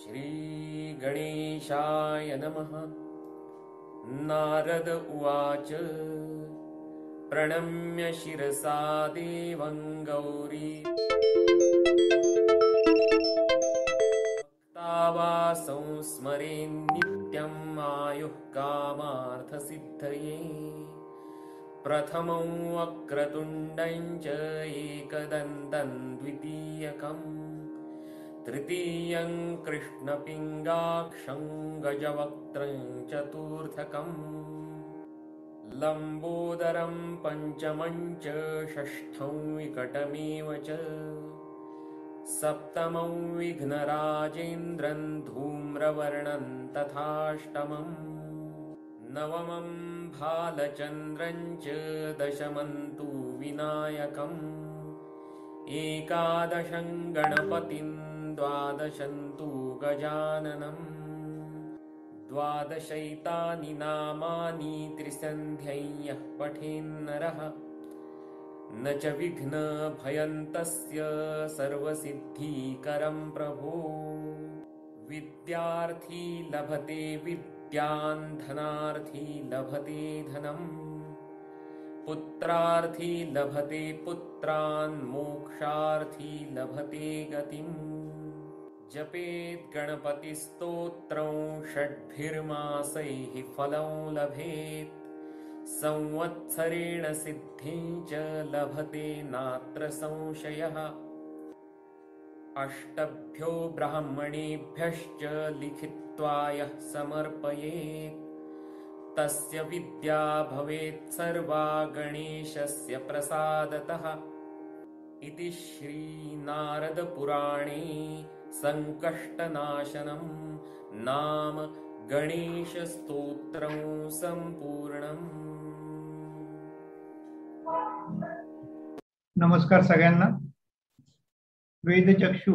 श्री गणेशाय नमः। नारद उवाच प्रणम्य शिरसा देवं गौरी भक्तावासं स्मरेन् नित्यम् आयुः कामार्थसिद्धये। प्रथमं वक्रतुण्डं च एकदन्तं द्वितीयकम् तृतीयं कृष्णपिङ्गाक्षं गजवक्त्रं चतुर्थकम् लम्बोदरं पञ्चमं च षष्ठं विकटमेव च सप्तमं विघ्नराजेन्द्रं धूम्रवर्णं तथाष्टमम् नवमं भालचन्द्रं च दशमं तु विनायकम् एकादशं गणपतिं द्वादशं तु गजाननम् द्वादशैतानि नामानि त्रिसन्ध्यं यः पठेन्नरः न च विघ्नभयं तस्य सर्वसिद्धिकरं प्रभो। विद्यार्थी लभते विद्यां धनार्थी लभते धनम् पुत्रार्थी लभते पुत्रान् मोक्षार्थी लभते गतिम्। जपेत् गणपतिस्तोत्रं षड्भिर्मासैः फलं लभेत् संवत्सरेण सिद्धिं च लभते नात्र संशयः। अष्टभ्यो ब्राह्मणेभ्यश्च लिखित्वा यः समर्पयेत् तस्य विद्या भवेत् सर्वा गणेशस्य प्रसादतः। इति श्री नारद पुराणे संकष्टनाशनं नाम गणेश स्तोत्रं संपूर्णम्। नमस्कार सगळ्यांना। वेदचक्षु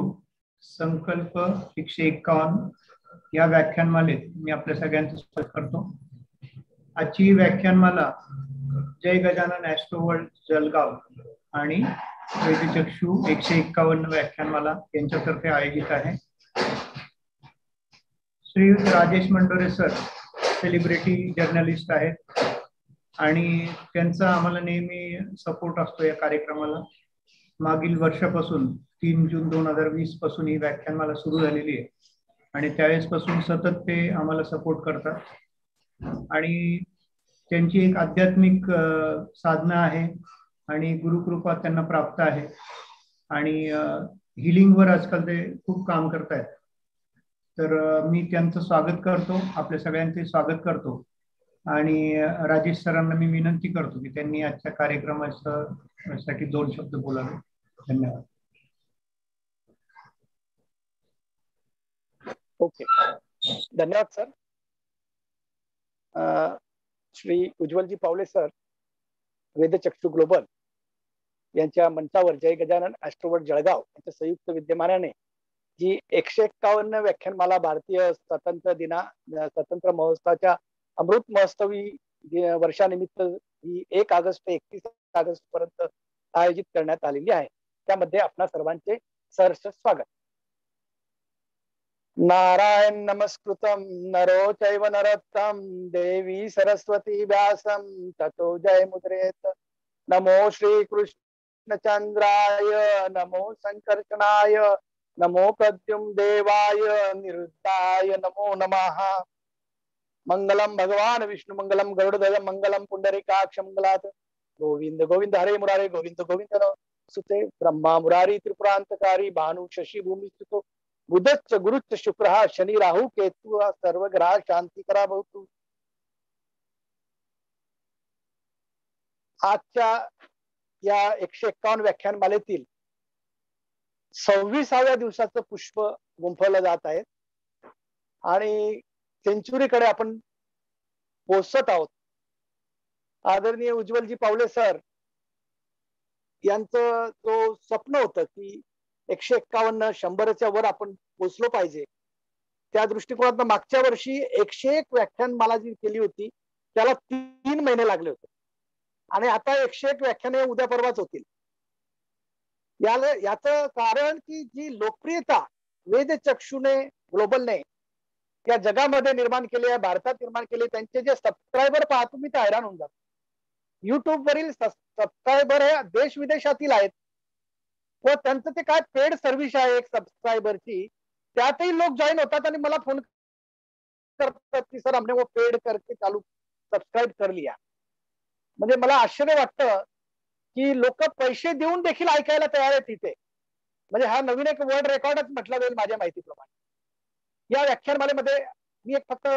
संकल्प 151 या व्याख्यानमालेत मी आपल्या सगळ्यांचं स्वागत करतो। आजची व्याख्यानमाला जय गजानन ॲस्ट्रो वर्ल्ड जळगाव आणि वेदचक्षु 151 व्याख्यानमाला यांच्यातर्फे आयोजित आहे। Shri Rajesh Mandore sir celebrity journalist आहेत आणि त्यांचा आम्हाला नेहमी सपोर्ट असतो या कार्यक्रमाला। मागील वर्षापासून 3 जून 2020 पासून ही व्याख्यानमाला सुरू झालेली आहे आणि त्यावेळेसपासून सतत ते आम्हाला सपोर्ट करतात आणि त्यांची एक आध्यात्मिक साधना आहे आणि गुरुकृपा त्यांना प्राप्त आहे आणि हिलिंगवर आजकाल ते खूप काम करतायत। तर मी त्यांचं स्वागत करतो, आपल्या सगळ्यांचे स्वागत करतो आणि राजेश सरांना मी विनंती करतो की त्यांनी आजच्या कार्यक्रमासाठी 2 शब्द बोलावे। धन्यवाद। ओके, धन्यवाद सर। श्री उज्ज्वलजी पावले सर वेदचक्षु ग्लोबल यांच्या मंचावर जय गजानन ॲस्ट्रो वर्ल्ड जळगाव यांच्या संयुक्त विद्यमानाने जी 151 व्याख्यानमाला भारतीय स्वातंत्र्य महोत्सवाच्या अमृत महोत्सवी वर्षानिमित्त ही 1 ऑगस्ट ते 31 ऑगस्ट पर्यंत आयोजित करण्यात आलेली आहे। त्यामध्ये आपणा सर्वांचे सहर्ष स्वागत। नारायण नमस्कृतं नरो चैव नरोत्तम देवी सरस्वती व्यासं ततो जयमुद्रेत। नमो श्री कृष्ण चंद्राय नमो संकर्षणाय नमो प्रद्युम्न देवाय निरुद्धाय नमो नमः। मंगलम भगवान विष्णु मंगलम गरुड़ध्वज मंगलम पुंडरीकाक्ष मंगलात्। गोविंद गोविंद हरे मुरारे गोविंद गोविंद सुते ब्रह्मा मुरारी त्रिपुरांतकारी भानु शशि भूमि सुतो बुधश्च गुरुश्च शुक्रः शनि राहु केतु सर्वग्रह शांती करा भवतु। आजच्या या 151 व्याख्यानमालेतील 26व्या दिवसाचं पुष्प गुंफवलं जात आहे आणि सेंचुरीकडे आपण पोहोचत आहोत। आदरणीय उज्ज्वलजी पावले सर यांचं जो स्वप्न होतं की 151 100च्या वर आपण पोहोचलो पाहिजे, त्या दृष्टिकोनातून मागच्या वर्षी 101 व्याख्यानमाला जी केली होती त्याला 3 महिने लागले होते आणि आता 101 व्याख्याने उद्या परवाच होतील। याचं कारण की जी लोकप्रियता वेद चक्षुने ग्लोबलने या जगामध्ये निर्माण केले, भारतात निर्माण केले, त्यांचे जे सबस्क्रायबर पाहतो मी ते हैराण होऊन जातो. युट्यूब वरील सबस्क्रायबर हे देश विदेशातील आहेत व त्यांचं ते काय पेड सर्व्हिस आहे एक सबस्क्रायबरची, त्यातही लोक जॉईन होतात आणि मला फोन करतात की सर हमने वो पेड करके चालू सबस्क्राईब कर लिया. म्हणजे मला आश्चर्य वाटतं की लोक पैसे देऊन देखील ऐकायला तयार आहेत तिथे. म्हणजे हा नवीन एक वर्ल्ड रेकॉर्डच म्हटला जाईल माझ्या माहितीप्रमाणे. या व्याख्यानमालेमध्ये मी एक फक्त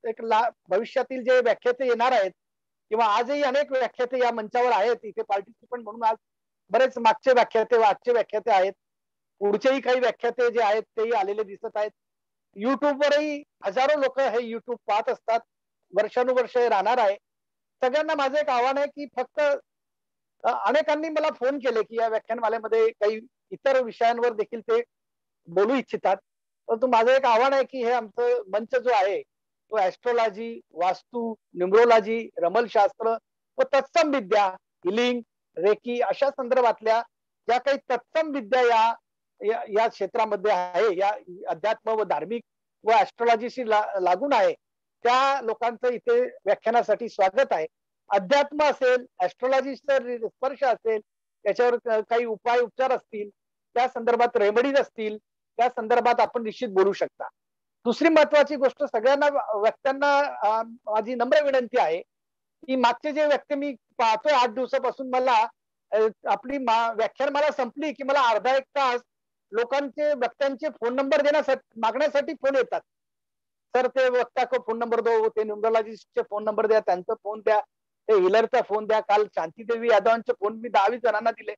एक भविष्यातील जे व्याख्याते येणार आहेत किंवा आजही अनेक व्याख्याते या मंचावर आहेत इथे पार्टिसिपंट म्हणून, आज बरेच मागचे व्याख्याते व आजचे व्याख्याते आहेत, पुढचेही काही व्याख्याते जे आहेत तेही आलेले दिसत आहेत. युट्यूबवरही हजारो लोक हे युट्यूब पाहत असतात, वर्षानुवर्ष हे राहणार आहे. सगळ्यांना माझं एक आव्हान आहे की फक्त अनेकांनी मला फोन केले की या व्याख्यानमालेमध्ये काही इतर विषयांवर देखील ते बोलू इच्छितात, परंतु माझं एक आव्हान आहे की हे आमचं मंच जो आहे तो ऍस्ट्रोलॉजी, वास्तू, न्यूमरोलॉजी, रमलशास्त्र व तत्सम विद्या, हिलिंग, रेकी अशा संदर्भातल्या ज्या काही तत्सम विद्या या क्षेत्रामध्ये आहे, या अध्यात्म व धार्मिक व ऍस्ट्रोलॉजीशी लागून आहे, त्या लोकांचं इथे व्याख्यानासाठी स्वागत आहे. अध्यात्म असेल, ऍस्ट्रोलॉजीचा स्पर्श असेल, त्याच्यावर काही उपाय उपचार असतील, त्या संदर्भात रेमेडीज असतील, त्या संदर्भात आपण निश्चित बोलू शकता. दुसरी महत्वाची गोष्ट, सगळ्यांना व्यक्त्यांना माझी नम्र विनंती आहे की मागचे जे व्यक्ती मी पाहतोय 8 दिवसापासून, मला आपली व्याख्यानमाला संपली की मला अर्धा एक तास लोकांचे व्यक्त्यांचे फोन नंबर देण्यासाठी मागण्यासाठी फोन येतात. सर ते वक्ता को फोन नंबर दो, ते न्यूमरोलॉजिस्टचे फोन नंबर द्या, त्यांचा फोन द्या, ते हिलरचा फोन द्या. काल शांतीदेवी यादवांचे फोन मी 10-20 जणांना दिले.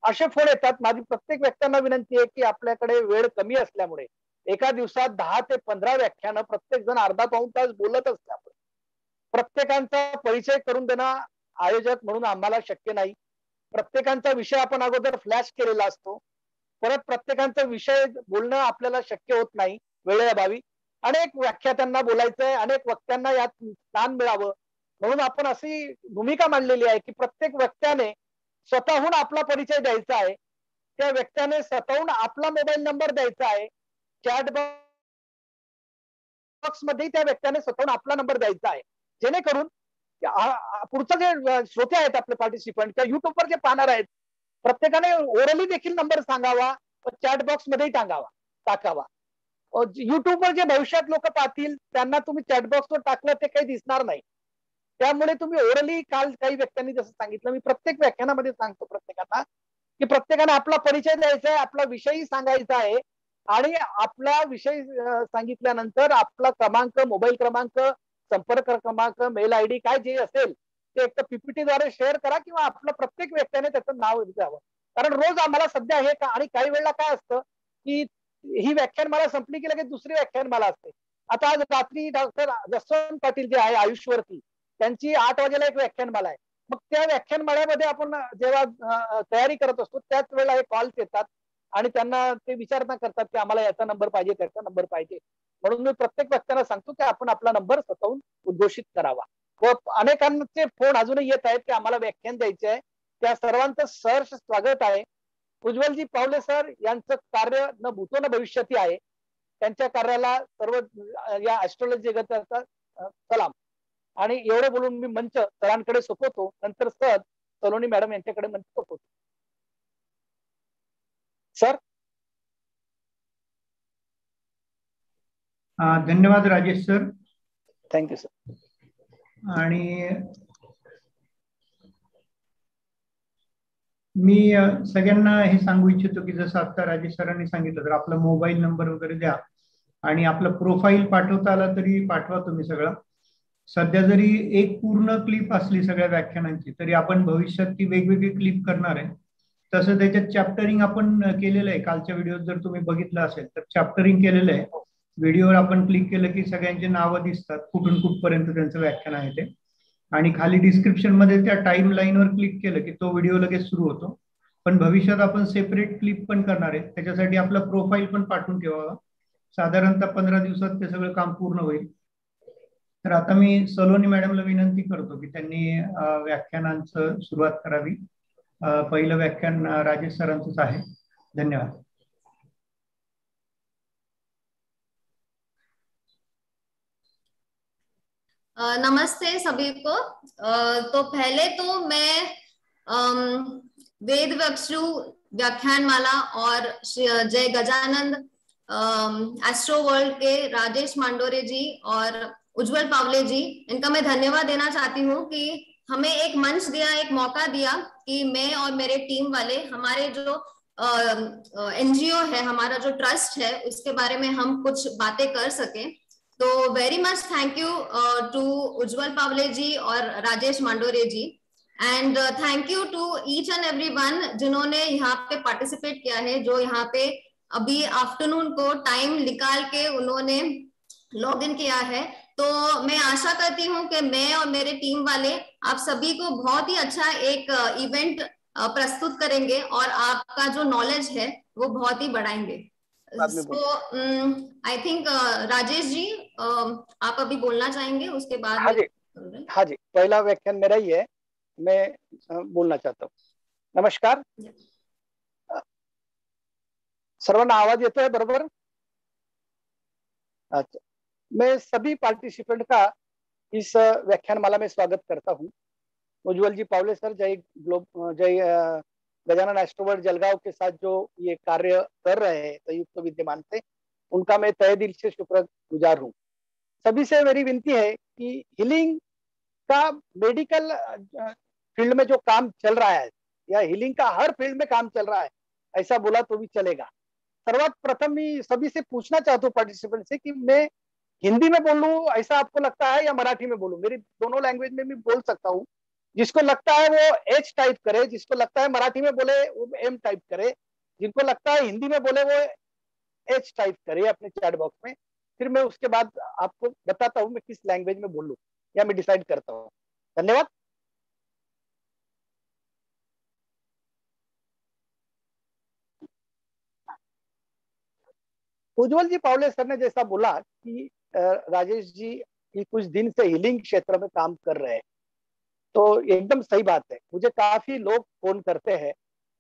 असे फोन येतात. माझी प्रत्येक व्यक्त्यांना विनंती आहे की आपल्याकडे वेळ कमी असल्यामुळे एका दिवसात 10 ते 15 व्याख्यानं प्रत्येक जण अर्धा-पाऊण तास बोलत असल्यामुळे प्रत्येकांचा परिचय करून देणं आयोजक म्हणून आम्हाला शक्य नाही. प्रत्येकांचा विषय आपण अगोदर फ्लॅश केलेला असतो, परत प्रत्येकांचा विषय बोलणं आपल्याला शक्य होत नाही वेळेअभावी. अनेक व्याख्यात्यांना बोलायचंय, अनेक वक्त्यांना यात स्थान मिळावं म्हणून आपण अशी भूमिका मांडलेली आहे की प्रत्येक व्यक्त्याने स्वतःहून आपला परिचय द्यायचा आहे, त्या व्यक्त्याने स्वतःहून आपला मोबाईल नंबर द्यायचा आहे, चॅट बॉक्स मध्ये त्या व्यक्त्याने स्वतःहून आपला नंबर द्यायचा आहे, जेणेकरून पुढचं जे श्रोते आहेत आपले पार्टिसिपंट किंवा युट्यूबवर जे पाहणार आहेत, प्रत्येकाने ओरली देखील नंबर सांगावा, चॅट बॉक्स मध्ये टाकावा. युट्यूबवर जे भविष्यात लोक पाहतील त्यांना तुम्ही चॅट बॉक्सवर टाकलं ते काही दिसणार नाही. त्यामुळे तुम्ही ओरली, काल काही व्यक्तींनी जसं सांगितलं, मी प्रत्येक व्याख्यानामध्ये सांगतो प्रत्येकाला की प्रत्येकाने आपला परिचय द्यायचा आहे, आपला विषयही सांगायचा आहे आणि आपला विषय सांगितल्यानंतर आपला क्रमांक, मोबाईल क्रमांक, संपर्क क्रमांक, मेल आयडी काय जे असेल ते एक तर पीपीटी द्वारे शेअर करा किंवा आपलं प्रत्येक व्यक्तीने त्याचं नाव द्यावं. कारण रोज आम्हाला सध्या हे आणि काही वेळेला काय असतं की ही व्याख्यानमाला संपली की लगेच दुसरी व्याख्यानमाला असते. आता आज रात्री डॉक्टर जसवंत पाटील जे आहे आयुषवरती, त्यांची 8 वाजेला एक व्याख्यानमाला आहे. मग त्या व्याख्यानमाळ्यामध्ये आपण जेव्हा तयारी करत असतो त्याच वेळेला हे कॉल्स येतात आणि त्यांना ते विचारणा करतात की आम्हाला याचा नंबर पाहिजे, त्याचा नंबर पाहिजे. म्हणून मी प्रत्येक व्यक्तीला सांगतो की आपण आपला नंबर स्वतःहून उद्घोषित करावा. व अनेकांचे फोन अजूनही येत आहेत की आम्हाला व्याख्यान द्यायचे आहे, त्या सर्वांचं सहर्ष स्वागत आहे. उज्ज्वलजी पावले सर यांचं कार्य न भूतो न भविष्यती आहे. त्यांच्या कार्याला सर्व या ऍस्ट्रोलॉजी जगताचा सलाम. आणि एवढं बोलून मी मंच सरांकडे सोपवतो, नंतर सर सलोनी मॅडम यांच्याकडे मंच सोपवतो. सर. धन्यवाद राजेश सर. Thank you sir. आणि मी सगळ्यांना हे सांगू इच्छितो की जसं आता राजेश सरांनी सांगितलं, तर आपला मोबाईल नंबर वगैरे द्या आणि आपलं प्रोफाईल पाठवता आला तरी पाठवा तुम्ही सगळं. सध्या जरी एक पूर्ण क्लिप असली सगळ्या व्याख्यानांची तरी आपण भविष्यात ती वेगवेगळी क्लिप करणार आहे. तसं त्याच्यात चॅप्टरिंग आपण केलेलं आहे. कालच्या व्हिडिओ जर तुम्ही बघितलं असेल तर चॅप्टरिंग केलेलं आहे. व्हिडिओवर आपण क्लिक केलं की सगळ्यांची नावं दिसतात, कुठून कुठपर्यंत त्यांचं व्याख्यान आहे ते. आणि खाली डिस्क्रिप्शन मध्ये त्या टाइम लाईनवर क्लिक केलं की तो व्हिडिओ लगेच सुरू होतो. पण भविष्यात आपण सेपरेट क्लिप पण करणार आहे, त्याच्यासाठी आपला प्रोफाईल पण पाठवून ठेवावा. साधारणतः 15 दिवसात ते सगळं काम पूर्ण होईल. तर आता मी सलोनी मॅडमला विनंती करतो की त्यांनी व्याख्यानांचं सुरुवात करावी. पहिलं व्याख्यान राजेश सरांचंच आहे. धन्यवाद. नमस्ते सभी को। तो पहले तो मैं वेद वक्षु व्याख्यानमाला और जय गजानंद एस्ट्रो वर्ल्ड के राजेश मांडोरे जी और उज्जवल पावले जी, इनका मैं धन्यवाद देना चाहती हूँ कि हमें एक मंच दिया, एक मौका दिया कि मैं और मेरे टीम वाले हमारे जो एनजीओ है, हमारा जो ट्रस्ट है, उसके बारे में हम कुछ बातें कर सके। तो very much thank you to Ujjwal Pawale ji और Rajesh Mandore ji, and thank you to each and everyone जिन्होंने यहाँ पे पार्टिसिपेट किया है, जो यहाँ पे अभी आफ्टरनून को टाइम निकाल के उन्होंने लॉग इन किया है। तो मैं आशा करती हूँ कि मैं और मेरे टीम वाले आप सभी को बहुत ही अच्छा एक इवेंट प्रस्तुत करेंगे और आपका जो नॉलेज है वो बहुत ही बढ़ाएंगे। So I think Rajesh ji आप अभी बोलना चाहेंगे, उसके बाद हाँ जी, हाँ जी, पहला व्याख्यान मेरा ही है, मैं बोलना चाहता हूँ। नमस्कार, सर्वांना आवाज येतो है बरोबर? अच्छा, मैं सभी पार्टिसिपेंट का इस व्याख्यानमाला में स्वागत करता हूँ। उज्जवल जी पावले सर, जय गजानन एस्ट्रो वर्ल्ड जलगांव के साथ जो ये कार्य कर रहे हैं संयुक्त विद्यमान से, उनका मैं तहे दिल से शुक्रगुजार हूँ। सभी से मेरी विनती है कि हीलिंग का मेडिकल फील्ड में जो काम चल रहा है, या हीलिंग का हर फील्ड में काम चल रहा है, ऐसा बोला तो भी चलेगा। सर्वात प्रथम मैं सभी से पूछना चाहता हूँ पार्टिसिपेंट से कि मैं हिंदी में बोलूं ऐसा आपको लगता है, या मराठी में बोलूं? मेरी दोनों लैंग्वेज में भी बोल सकता हूँ। जिसको लगता है वो एच टाइप करे, जिसको लगता है मराठी में बोले वो एम टाइप करे, जिनको लगता है हिंदी में बोले वो एच टाइप करे अपने चैट बॉक्स में। फिर मैं उसके बाद आपको बताता हूँ मैं किस लैंग्वेज में बोलूं, या मैं डिसाइड करता हूँ। धन्यवाद। उज्जवल जी पावले सर ने जैसा बोला कि राजेश जी कुछ दिन से हीलिंग क्षेत्र में काम कर रहे हैं, तो एकदम सही बात है। मुझे काफी लोग फोन करते हैं।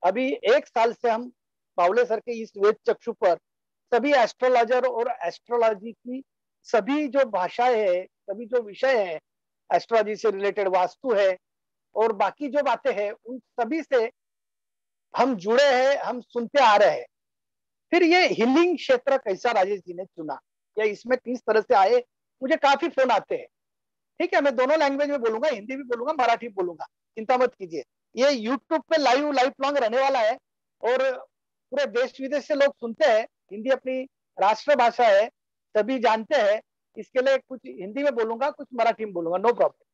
अभी 1 साल से हम पावले सर के इस वेद चक्षु पर सभी एस्ट्रोलॉजर और एस्ट्रोलॉजी की सभी जो भाषाएं है, सभी जो विषय है, एस्ट्रोलॉजी से रिलेटेड वास्तु है और बाकी जो बातें हैं, उन सभी से हम जुड़े हैं, हम सुनते आ रहे हैं। फिर ये हीलिंग क्षेत्र कैसा राजेश जी ने चुना, या इसमें किस तरह से आए? मुझे काफी फोन आते हैं। ठीक है, मैं दोनों लैंग्वेज में बोलूंगा, हिंदी भी बोलूंगा, मराठी बोलूंगा, चिंता मत कीजिए। ये यूट्यूब पे लाइफ लॉन्ग रहने वाला है और पूरे देश विदेश से लोग सुनते हैं। हिंदी अपनी राष्ट्रभाषा है, सभी जानते हैं। इसके लिए कुछ हिंदी में बोलूंगा, कुछ मराठी में बोलूंगा, नो प्रॉब्लम।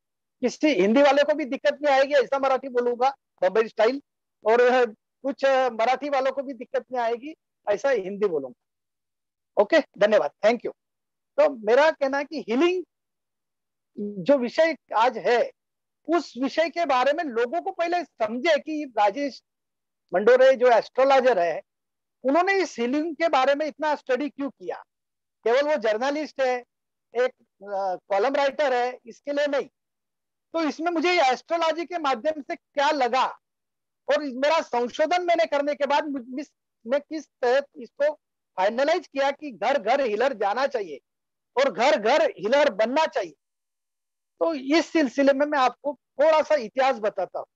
किसी हिंदी वाले को भी दिक्कत नहीं आएगी, ऐसा मराठी बोलूंगा बम्बई स्टाइल, और कुछ मराठी वालों को भी दिक्कत नहीं आएगी, ऐसा हिंदी बोलूंगा। ओके, धन्यवाद, थैंक यू। तो मेरा कहना है कि हीलिंग जो विषय आज है, उस विषय के बारे में लोगों को पहले समझे कि राजेश मंडोरे जो एस्ट्रोलॉजर है, उन्होंने इस हीलिंग के बारे में इतना स्टडी क्यों किया। केवल वो जर्नलिस्ट है, एक कॉलम राइटर है, इसके लिए नहीं। तो इसमें मुझे एस्ट्रोलॉजी के माध्यम से क्या लगा, और मेरा संशोधन मैंने करने के बाद मैं किस तहत इसको फाइनलाइज किया कि घर घर हीलर जाना चाहिए और घर घर हीलर बनना चाहिए। तो इस सिलसिले में मैं आपको थोड़ा सा इतिहास बताता हूँ।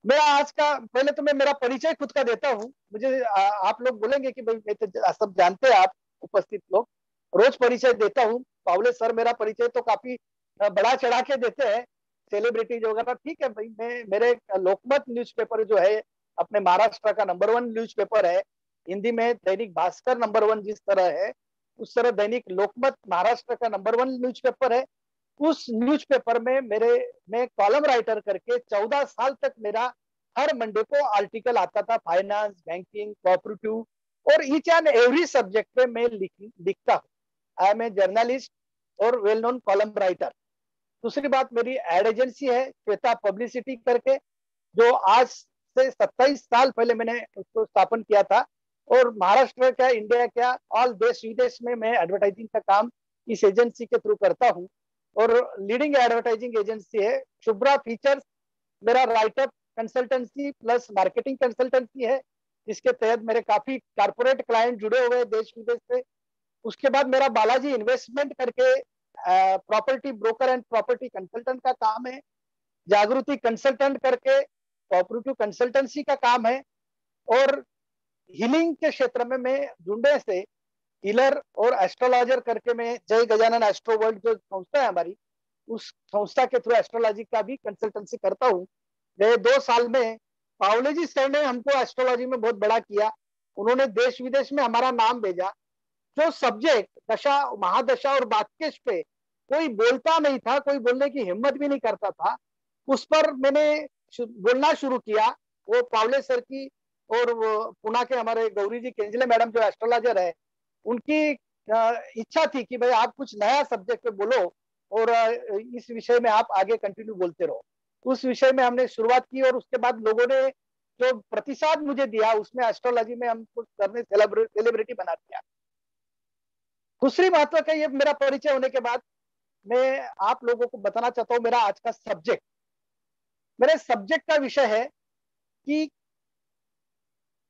मेरा आज का, पहले तो मैं मेरा परिचय खुद का देता हूँ। मुझे आप लोग बोलेंगे कि भाई मैं तो सब जानते हैं, आप उपस्थित लोग, रोज परिचय देता हूँ। पावले सर मेरा परिचय तो काफी बड़ा चढ़ा के देते हैं, सेलिब्रिटीज वगैरह। ठीक है भाई, मैं मेरे लोकमत न्यूज़पेपर जो है अपने महाराष्ट्र का नंबर 1 न्यूज़पेपर है। हिंदी में दैनिक भास्कर नंबर 1 जिस तरह है, उस तरह दैनिक लोकमत महाराष्ट्र का नंबर 1 न्यूज़पेपर है। उस न्यूज़पेपर में मैं कॉलम राइटर करके 14 साल तक मेरा हर मंडे को आर्टिकल आता था, फाइनेंस, बैंकिंग, कोऑपरेटिव, और ईच एंड एवरी सब्जेक्ट पे मैं लिखता हूँ। आई एम ए जर्नलिस्ट और वेल नोन कॉलम राइटर। दूसरी बात, मेरी एड एजेंसी है श्वेता पब्लिसिटी करके, जो आज से 27 साल पहले मैंने उसको स्थापन किया था। और महाराष्ट्र क्या, इंडिया क्या, ऑल देश विदेश में मैं एडवर्टाइजिंग का काम इस एजेंसी के थ्रू करता हूँ। और लीडिंग एडवर्टाइजिंग एजेंसी है शुभ्रा फीचर्स। मेरा write up consultancy plus marketing consultancy है, जिसके तहत मेरे काफी कारपोरेट क्लाइंट जुड़े हुए हैं देश विदेश से। उसके बाद मेरा बालाजी इन्वेस्टमेंट करके property broker end property consultant का काम है, जागृति कंसल्टेंट करके कोऑपरेटिव कंसल्टेंसी का काम है, और हीलिंग के क्षेत्र में मैं जुड़ने से हीलर और एस्ट्रोलॉजर करके मैं जय गजानन एस्ट्रो वर्ल्ड जो संस्था है हमारी, उस संस्था के थ्रू एस्ट्रोलॉजी का भी कंसल्टेंसी करता हूँ। गए 2 साल में पावले जी सर ने हमको एस्ट्रोलॉजी में बहुत बड़ा किया, उन्होंने देश विदेश में हमारा नाम भेजा। जो सब्जेक्ट दशा महादशा और बातकेश पे कोई बोलता नहीं था, कोई बोलने की हिम्मत भी नहीं करता था, उस पर मैंने बोलना शुरू किया। वो पावले सर की और पुणे के हमारे गौरी जी केंजले मैडम जो एस्ट्रोलॉजर है, उनकी इच्छा थी कि भाई आप कुछ नया सब्जेक्ट पे बोलो और इस विषय में आप आगे कंटिन्यू बोलते रहो। उस विषय में हमने शुरुआत की और उसके बाद लोगों ने जो प्रतिसाद मुझे दिया उसमें एस्ट्रोलॉजी में हम कुछ करने सेलिब्रिटी बना दिया। दूसरी महत्व का ये मेरा परिचय होने के बाद मैं आप लोगों को बताना चाहता हूं मेरा आज का सब्जेक्ट। मेरे सब्जेक्ट का विषय है कि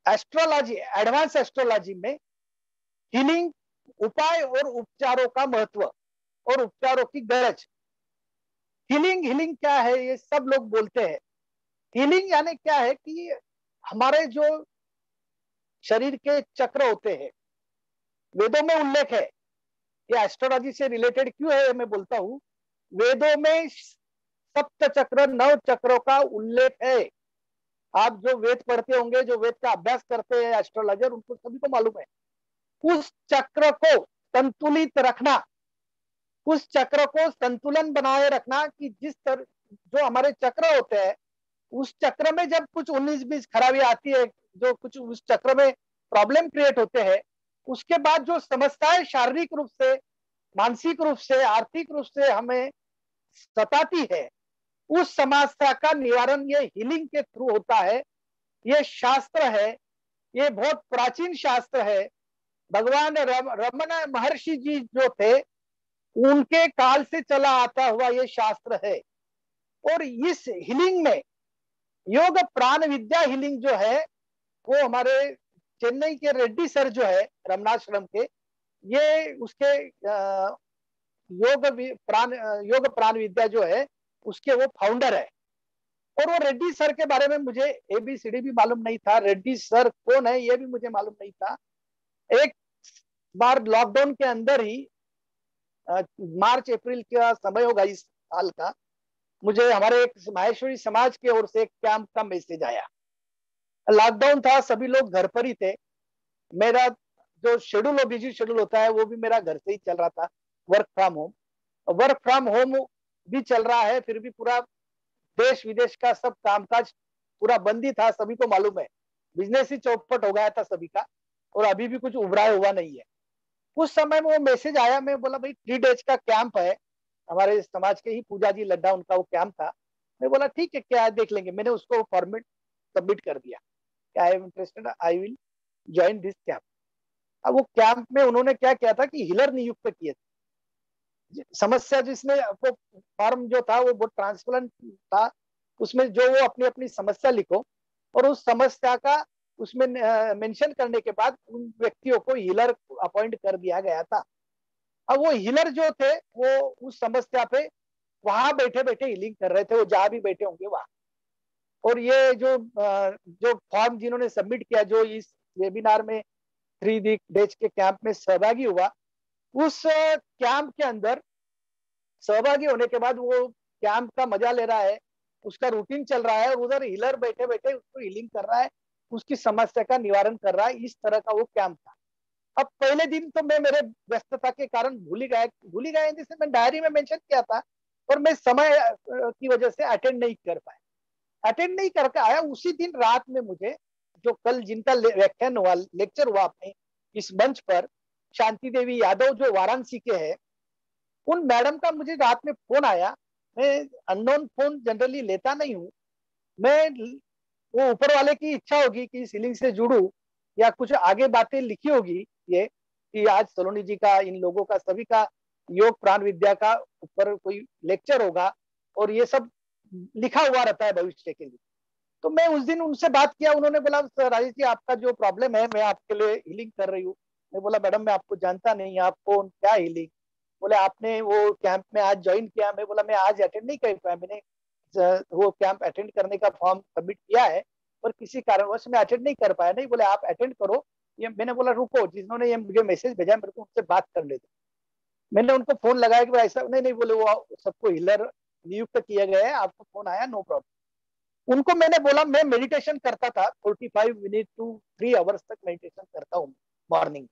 एस्ट्रोलॉजी, एडवांस एस्ट्रोलॉजी में हीलिंग उपाय और उपचारों का महत्व और उपचारों की गरज। हीलिंग क्या है ये सब लोग बोलते हैं। हीलिंग यानी क्या है कि हमारे जो शरीर के चक्र होते हैं, वेदों में उल्लेख है, ये एस्ट्रोलॉजी से रिलेटेड क्यों है मैं बोलता हूं। वेदों में सप्त चक्र 9 चक्रों का उल्लेख है। आप जो वेद पढ़ते होंगे, जो वेद का अभ्यास करते हैं एस्ट्रोलॉजर, उनको सभी को मालूम है। उस चक्र को संतुलित रखना, उस चक्र को संतुलन बनाए रखना कि जिस तरह जो हमारे चक्र होते हैं, उस चक्र में जब कुछ 19-20 खराबी आती है, जो कुछ उस चक्र में प्रॉब्लम क्रिएट होते हैं, उसके बाद जो समस्याएं शारीरिक रूप से, मानसिक रूप से, आर्थिक रूप से हमें सताती है, उस समस्या का निवारण ये हीलिंग के थ्रू होता है। ये शास्त्र है, ये बहुत प्राचीन शास्त्र है। भगवान रमन महर्षि जी जो थे, उनके काल से चला आता हुआ ये शास्त्र है। और इस हीलिंग में योग प्राण विद्या हीलिंग जो है, वो हमारे चेन्नई के रेड्डी सर जो है रमनाश्रम के, ये उसके योग प्राण विद्या जो है उसके वो फाउंडर है। और वो रेड्डी सर के बारे में मुझे ABCD भी मालूम नहीं था, रेड्डी सर कौन है ये भी मुझे मालूम नहीं था। एक बार लॉकडाउन के अंदर ही मार्च अप्रैल का समय होगा इस साल का, मुझे हमारे एक माहेश्वरी समाज की ओर से एक कैंप का मैसेज आया। लॉकडाउन था, सभी लोग घर पर ही थे। मेरा जो शेड्यूल बिजी शेड्यूल होता है वो भी मेरा घर से ही चल रहा था, वर्क फ्रॉम होम भी चल रहा है। फिर भी पूरा देश विदेश का सब कामकाज पूरा बंद ही था, सभी को मालूम है। बिजनेस ही चौपट हो गया था सभी का, और अभी भी कुछ उभरा हुआ नहीं है। उस समय में वो मैसेज आया, मैं बोला भाई 3 डेज का कैंप है, हमारे समाज के ही पूजा जी लड्डा उनका वो कैंप था। मैं बोला ठीक है, क्या है देख लेंगे। मैंने उसको फॉर्मेट सबमिट कर दिया, I am interested, I will join this camp. अब वो कैंप में उन्होंने क्या किया था कि हीलर नियुक्त किए थे। समस्या जिसमें वो फॉर्म जो था वो बहुत ट्रांसपेरेंट था, उसमें जो वो अपनी अपनी समस्या लिखो, और उस समस्या का उसमें मेंशन करने के बाद उन व्यक्तियों को हीलर अपॉइंट कर दिया गया था। अब वो हीलर जो थे वो उस समस्या पे वहां बैठे बैठे हीलिंग कर रहे थे, वो जहां भी बैठे होंगे वहां। और ये जो फॉर्म जिन्होंने सबमिट किया, जो इस वेबिनार में 3 डेज के कैंप में सहभागी हुआ, उस कैंप के अंदर सहभागी होने के बाद वो कैंप का मजा ले रहा है, उसका रूटीन चल रहा है, और उधर हीलर बैठे बैठे उसको हीलिंग कर रहा है, उसकी समस्या का निवारण कर रहा है। इस तरह का वो कैंप था। अब पहले दिन तो मैं मेरे व्यस्तता के कारण भूल ही गए, जिसे मैं डायरी में मेंशन किया था, और मैं समय की वजह से अटेंड नहीं करके आया। उसी दिन रात में मुझे जो कल जिनका व्याख्यान हुआ, लेक्चर हुआ अपने इस मंच पर, शांति देवी यादव जो वाराणसी के हैं, उन मैडम का मुझे रात में फोन आया। मैं अननोन फोन जनरली लेता नहीं हूँ, मैं वो ऊपर वाले की इच्छा होगी कि सीलिंग से जुड़ू, या कुछ आगे बातें लिखी होगी ये कि आज सलोनी जी का, इन लोगों का, सभी का योग प्राण विद्या का ऊपर कोई लेक्चर होगा, और ये सब लिखा हुआ रहता है भविष्य के लिए। तो मैं उस दिन उनसे बात किया, उन्होंने बोला राजेश जी आपका जो प्रॉब्लम है मैं आपके लिए हीलिंग कर रही हूँ। मैं बोला मैडम मैं आपको जानता नहीं, आप कौन, क्या हीलिंग? बोले आपने वो कैंप में आज ज्वाइन किया? मैं बोला मैं आज अटेंड नहीं कर पाया, मैंने वो कैंप अटेंड करने का फॉर्म सबमिट किया है पर किसी कारणवश मैं अटेंड नहीं कर पाया। नहीं, बोले आप अटेंड करो। ये मैंने बोला रुको, जिन्होंने ये मुझे मैसेज भेजा मेरे को उनसे बात कर लेते। मैंने उनको फोन लगाया कि भाई ऐसा नहीं, नहीं बोले वो सबको हीलर नियुक्त किया गया है, आपको फोन आया, नो प्रॉब्लम। उनको मैंने बोला मैं मेडिटेशन करता था 45 मिनट टू 3 आवर्स तक मेडिटेशन करता हूँ मॉर्निंग,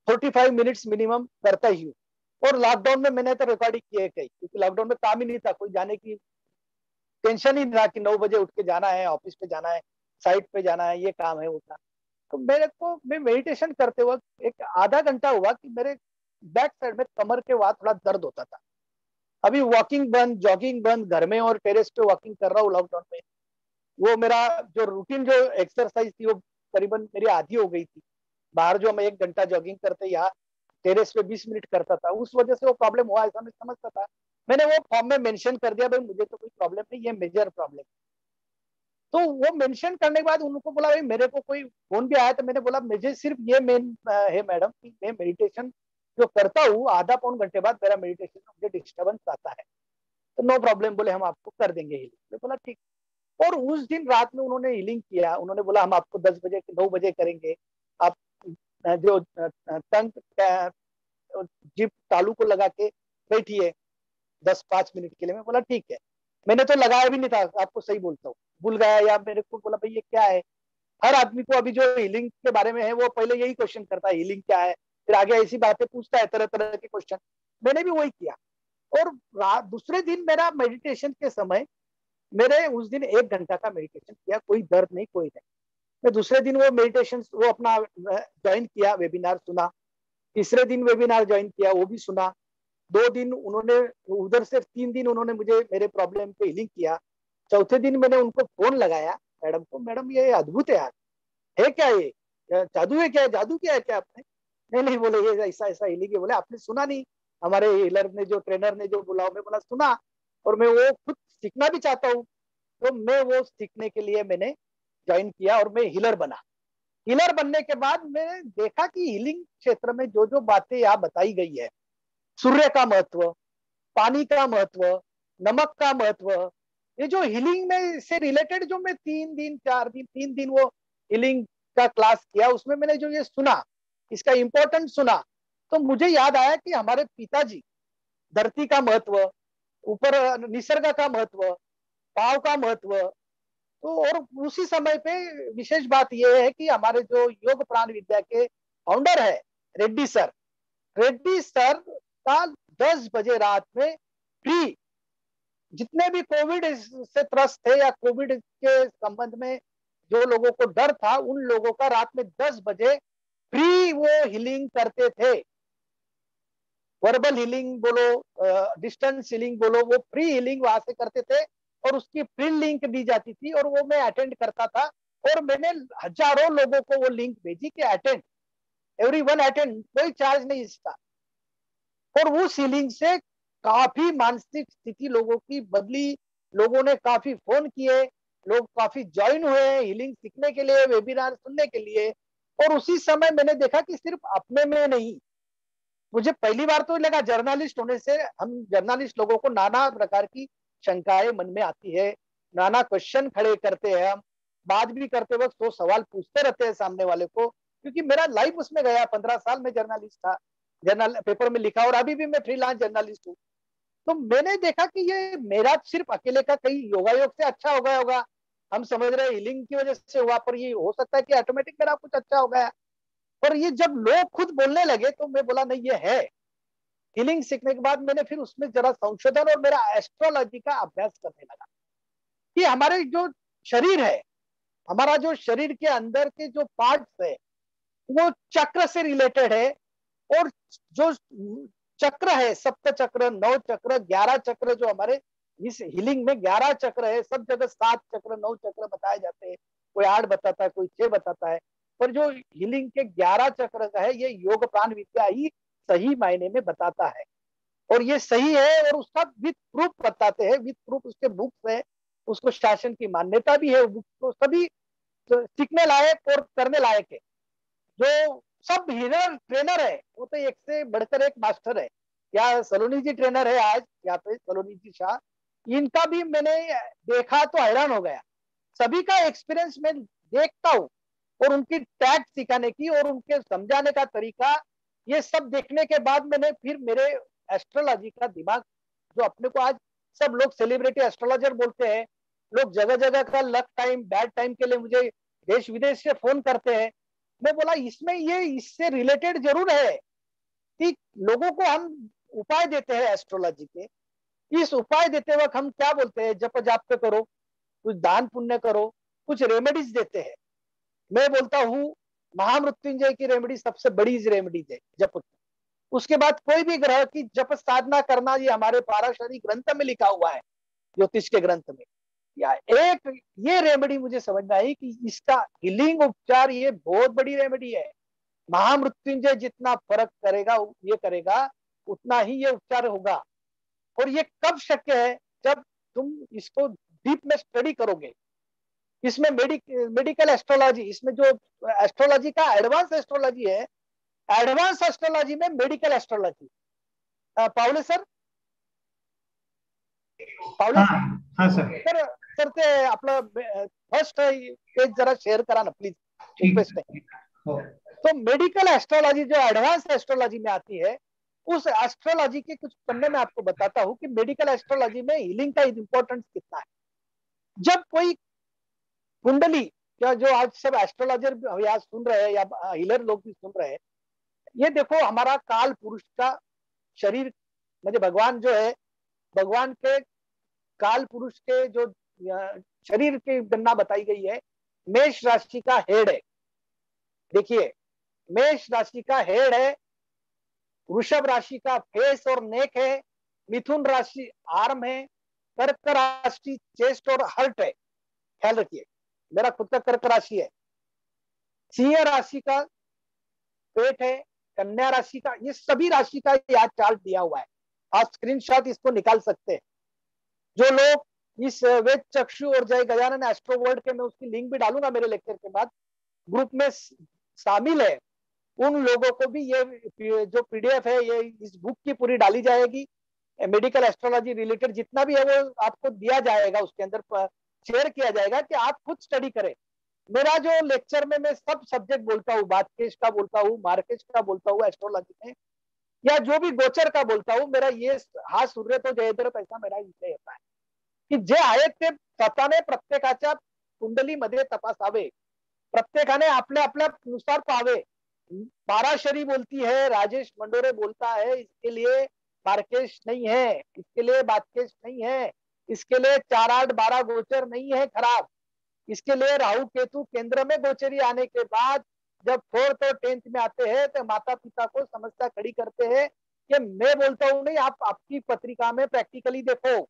45 मिनट्स मिनिमम करता ही हूँ। और लॉकडाउन में मैंने तो रिकॉर्डिंग किए कई, क्योंकि लॉकडाउन में काम ही नहीं था, कोई जाने की टेंशन ही नहीं था कि 9 बजे उठ के जाना है, ऑफिस पे जाना है, साइट पे जाना है, ये काम है वो काम। तो मेरे को मैं मेडिटेशन करते वक्त एक आधा घंटा हुआ कि मेरे बैक साइड में कमर के वहां थोड़ा दर्द होता था। अभी वॉकिंग बंद, जॉगिंग बंद, घर में और टेरेस पे वॉकिंग कर रहा हूँ लॉकडाउन में। वो मेरा जो रूटीन जो एक्सरसाइज थी वो करीबन मेरी आधी हो गई थी। बाहर जो मैं 1 घंटा जॉगिंग करते, यहाँ टेरेस पे 20 मिनट करता था, उस वजह से वो प्रॉब्लम हुआ ऐसा मैं समझता था। मैंने वो फॉर्म में मेंशन कर दिया भाई मुझे तो कोई प्रॉब्लम नहीं, ये मेजर प्रॉब्लम। तो वो मेंशन करने के बाद उनको बोला भाई मेरे को कोई फोन भी आया, तो मैंने बोला मुझे सिर्फ ये मेन है मैडम कि मैं मेडिटेशन जो करता हूँ आधा पौन घंटे बाद मेरा मेडिटेशन मुझे डिस्टर्बेंस आता है, तो नो प्रॉब्लम, बोले हम आपको कर देंगे हीलिंग। मैं बोला ठीक। और उस दिन रात में उन्होंने हीलिंग किया। उन्होंने बोला हम आपको 10 बजे 9 बजे करेंगे, आप जो तंग जिप तालू को लगा के बैठिए 10-5 मिनट के लिए। मैं बोला ठीक है। मैंने तो लगाया भी नहीं था, आपको सही बोलता हूँ, भूल गया या मेरे को बोला भाई ये क्या है। हर आदमी को अभी जो हीलिंग के बारे में है वो पहले यही क्वेश्चन करता है हीलिंग क्या है, फिर आगे ऐसी बातें पूछता है, तरह तरह के क्वेश्चन। मैंने भी वही किया। और दूसरे दिन मेरा मेडिटेशन के समय मेरे उस दिन 1 घंटा का मेडिटेशन किया, कोई दर्द नहीं, कोई नहीं। मैं दूसरे दिन वो मेडिटेशन वो अपना ज्वाइन किया, वेबिनार सुना। तीसरे दिन वेबिनार ज्वाइन किया, वो भी सुना। 2 दिन उन्होंने उधर से 3 दिन उन्होंने मुझे मेरे प्रॉब्लम पे हीलिंग किया। चौथे दिन मैंने उनको फोन लगाया मैडम को, मैडम ये अद्भुत है यार, है क्या ये जादू है क्या, जादू क्या है क्या आपने? नहीं नहीं बोले ये ऐसा ऐसा हीलिंग है। बोले आपने सुना नहीं हमारे हीलर ने जो ट्रेनर ने जो बोला? मैं बोला सुना, और मैं वो खुद सीखना भी चाहता हूँ। तो मैं वो सीखने के लिए मैंने ज्वाइन किया और मैं हीलर बना। हीलर बनने के बाद मैंने देखा कि हीलिंग क्षेत्र में जो जो बातें यहाँ बताई गई है, सूर्य का महत्व, पानी का महत्व, नमक का महत्व, ये जो हीलिंग में से रिलेटेड जो मैं 3 दिन वो हीलिंग का क्लास किया, उसमें मैंने जो ये सुना, इसका इंपॉर्टेंस सुना, तो मुझे याद आया कि हमारे पिताजी धरती का महत्व, ऊपर निसर्ग का महत्व, पाव का महत्व। तो और उसी समय पे विशेष बात यह है कि हमारे जो योग प्राण विद्या के फाउंडर है रेड्डी सर, रेड्डी सर का 10 बजे रात में फ्री, जितने भी कोविड से त्रस्त थे या कोविड के संबंध में जो लोगों को डर था, उन लोगों का रात में 10 बजे फ्री वो हीलिंग करते थे। वर्बल हीलिंग बोलो, डिस्टेंस हीलिंग बोलो, वो फ्री हीलिंग वहां से करते थे और उसकी फ्री लिंक दी जाती थी और वो मैं अटेंड करता था। और मैंने हजारों लोगों को वो लिंक भेजी कि अटेंड, एवरीवन अटेंड, कोई चार्ज नहीं इसका। और उस हीलिंग से काफी मानसिक स्थिति लोगों की बदली, लोगों ने काफी फोन किए, लोग काफी ज्वाइन हुए हीलिंग सीखने के लिए, वेबिनार सुनने के लिए। और उसी समय मैंने देखा कि सिर्फ अपने में नहीं, मुझे पहली बार तो लगा जर्नलिस्ट होने से, हम जर्नलिस्ट लोगों को नाना प्रकार की शंकाएं मन में आती है, नाना क्वेश्चन खड़े करते हैं, हम बात भी करते वक्त 100 सवाल पूछते रहते हैं सामने वाले को, क्योंकि मेरा लाइफ उसमें गया। 15 साल में जर्नलिस्ट था, जर्नल पेपर में लिखा, और अभी भी मैं फ्रीलांस जर्नलिस्ट हूँ। तो मैंने देखा कि ये मेरा सिर्फ अकेले का कहीं योगायोग से अच्छा हो गया होगा, हम समझ रहे हैं हीलिंग की वजह से हुआ, पर ये हो सकता है कि ऑटोमेटिक मेरा कुछ अच्छा हो गया। पर ये जब लोग खुद बोलने लगे तो मैं बोला नहीं ये है। हीलिंग सीखने के बाद मैंने फिर उसमें जरा संशोधन और मेरा एस्ट्रोलॉजी का अभ्यास करने लगा कि हमारे जो शरीर है, हमारा जो शरीर के अंदर के जो पार्ट्स है वो चक्र से रिलेटेड है। और जो चक्र है, सप्त चक्र, 9 चक्र, 11 चक्र, जो हमारे इस हीलिंग में 11 चक्र है, सब जगह 7 चक्र 9 चक्र बताए जाते हैं, कोई 8 बताता है, कोई 6 बताता है, पर जो हीलिंग के 11 चक्र का है, ये योग प्राण विद्या ही सही मायने में बताता है। और ये सही है, और उसका विथ प्रूफ बताते हैं, विथ प्रूफ उसके बुक्स है, उसको शासन की मान्यता भी है, तो सभी सीखने लायक और करने लायक है। जो सब हीलर ट्रेनर है वो तो एक से बढ़कर एक मास्टर है, या सलोनी जी ट्रेनर है आज यहाँ पे, सलोनी जी शाह, इनका भी मैंने देखा तो हैरान हो गया। सभी का एक्सपीरियंस मैं देखता हूँ, और उनकी टैक्ट सिखाने की और उनके समझाने का तरीका, ये सब देखने के बाद मैंने फिर मेरे एस्ट्रोलॉजी का दिमाग, जो अपने को आज सब लोग सेलिब्रिटी एस्ट्रोलॉजर बोलते हैं, लोग जगह जगह का लक टाइम बैड टाइम के लिए मुझे देश विदेश से फोन करते हैं, मैं बोला इसमें ये इससे रिलेटेड जरूर है कि लोगों को हम उपाय देते हैं एस्ट्रोलॉजी के। इस उपाय देते वक्त हम क्या बोलते हैं, जप जाप पे करो, कुछ दान पुण्य करो, कुछ रेमेडीज देते हैं। मैं बोलता हूँ महामृत्युंजय की रेमेडी सबसे बड़ी रेमेडीज है, जप। उसके बाद कोई भी ग्रह की जप साधना करना, ये हमारे पाराशरी ग्रंथ में लिखा हुआ है, ज्योतिष के ग्रंथ में। या एक ये रेमेडी मुझे समझ में आई कि इसका हीलिंग उपचार ये बहुत बड़ी रेमेडी है। महामृत्युंजय जितना फर्क करेगा, ये करेगा, उतना ही ये उपचार होगा। और ये कब शक्य है, जब तुम इसको डीप में स्टडी करोगे। इसमें मेडिकल एस्ट्रोलॉजी, इसमें जो एस्ट्रोलॉजी का एडवांस एस्ट्रोलॉजी है, एडवांस एस्ट्रोलॉजी में मेडिकल एस्ट्रोलॉजी। पावले सर, पावले हाँ सर, सर, सर ते आपलं फर्स्ट पेज जरा शेअर करा ना प्लीज, रिक्वेस्ट है। हो. तो मेडिकल एस्ट्रोलॉजी जो एडवांस एस्ट्रोलॉजी में आती है, उस एस्ट्रोलॉजी के कुछ पन्ने में आपको बताता हूँ कि मेडिकल एस्ट्रोलॉजी में हीलिंग का इंपॉर्टेंस कितना है। जब कोई कुंडली, या जो आज सब एस्ट्रोलॉजर या सुन रहे हैं या हीलर लोग भी सुन रहे हैं, ये देखो हमारा काल पुरुष का शरीर, मुझे भगवान जो है, भगवान के काल पुरुष के जो शरीर की गणना बताई गई है, मेष राशि का हेड है। देखिए मेष राशि का हेड है, वृषभ राशि का फेस और नेक है, मिथुन राशि आर्म है, कर्क राशि चेस्ट और हर्ट है। ख्याल रखिए, मेरा खुद का कर्क राशि है। सिंह राशि का पेट है, कन्या राशि का, ये सभी राशि का यहाँ चार्ट दिया हुआ है। आप स्क्रीनशॉट इसको निकाल सकते हैं। जो लोग इस वेद चक्षु और जय गजानन एस्ट्रो वर्ल्ड के, मैं उसकी लिंक भी डालूंगा मेरे लेक्चर के बाद, ग्रुप में शामिल है, उन लोगों को भी ये जो पीडीएफ है, ये इस बुक की पूरी डाली जाएगी। मेडिकल एस्ट्रोलॉजी रिलेटेड जितना भी है वो आपको दिया जाएगा, उसके अंदर शेयर किया जाएगा कि आप खुद स्टडी करें। मेरा जो लेक्चर में मैं सब सब्जेक्ट बोलता हूँ, बातकेश का बोलता हूँ, मार्केश का बोलता हूँ एस्ट्रोलॉजी में, या जो भी गोचर का बोलता हूँ, मेरा ये हा सूर्य तो जयद्रथ, ऐसा मेरा विषय होता है की जे आहेत ते स्वतःने प्रत्येकाच्या कुंडलीमध्ये तपासावे, प्रत्येकाने आपल्या आपल्या नुसार पावे। पाराशरी बोलती है, राजेश मंडोरे बोलता है, इसके लिए मार्केश नहीं है, इसके लिए बातकेश नहीं है, इसके लिए 4, 8, 12 गोचर नहीं है खराब। इसके लिए राहु केतु केंद्र में गोचरी आने के बाद जब 4th और 10th में आते हैं तो माता पिता को समस्या खड़ी करते हैं। कि मैं बोलता हूँ नहीं, आप आपकी पत्रिका में प्रैक्टिकली देखो,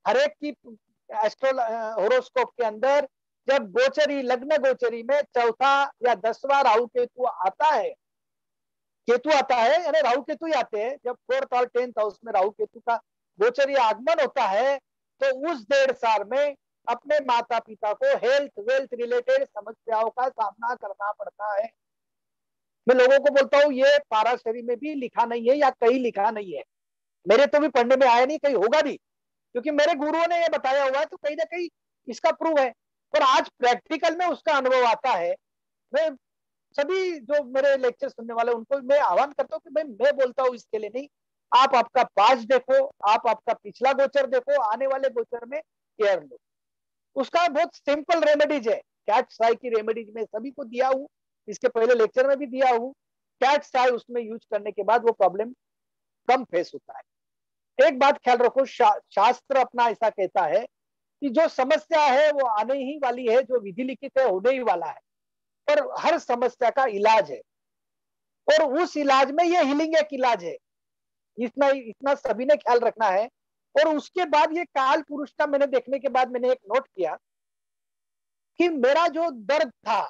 हर एक की होरोस्कोप के अंदर जब गोचरी, लग्न गोचरी में 4था या 10वां राहु केतु आता है, यानी राहु केतु ही आते हैं, जब 4th और 10th हाउस में राहु केतु का गोचरी आगमन होता है, तो उस 1.5 साल में अपने माता पिता को हेल्थ वेल्थ रिलेटेड समस्याओं का सामना करना पड़ता है। मैं लोगों को बोलता हूँ ये पाराशरी में भी लिखा नहीं है या कहीं लिखा नहीं है, मेरे तो भी पढ़ने में आया नहीं, कहीं होगा भी, क्योंकि मेरे गुरुओं ने ये बताया हुआ है, तो कहीं ना कहीं इसका प्रूव है। और आज प्रैक्टिकल में उसका अनुभव आता है। मैं सभी जो मेरे लेक्चर सुनने वाले उनको मैं आह्वान करता हूँ कि भाई मैं बोलता हूँ इसके लिए नहीं, आप आपका पास्ट देखो, आप आपका पिछला गोचर देखो, आने वाले गोचर में केयर लो। उसका बहुत सिंपल रेमेडीज है, कैट साई की रेमेडीज में सभी को दिया हूँ, इसके पहले लेक्चर में भी दिया हूँ। कैट साई उसमें यूज करने के बाद वो प्रॉब्लम कम फेस होता है। एक बात ख्याल रखो, शास्त्र अपना ऐसा कहता है कि जो समस्या है वो आने ही वाली है, जो विधि लिखित है होने ही वाला है, पर हर समस्या का इलाज है, और उस इलाज में ये हीलिंग एक इलाज है। इतना सभी ने ख्याल रखना है। और उसके बाद ये काल पुरुष का मैंने देखने के बाद मैंने एक नोट किया कि मेरा जो दर्द था,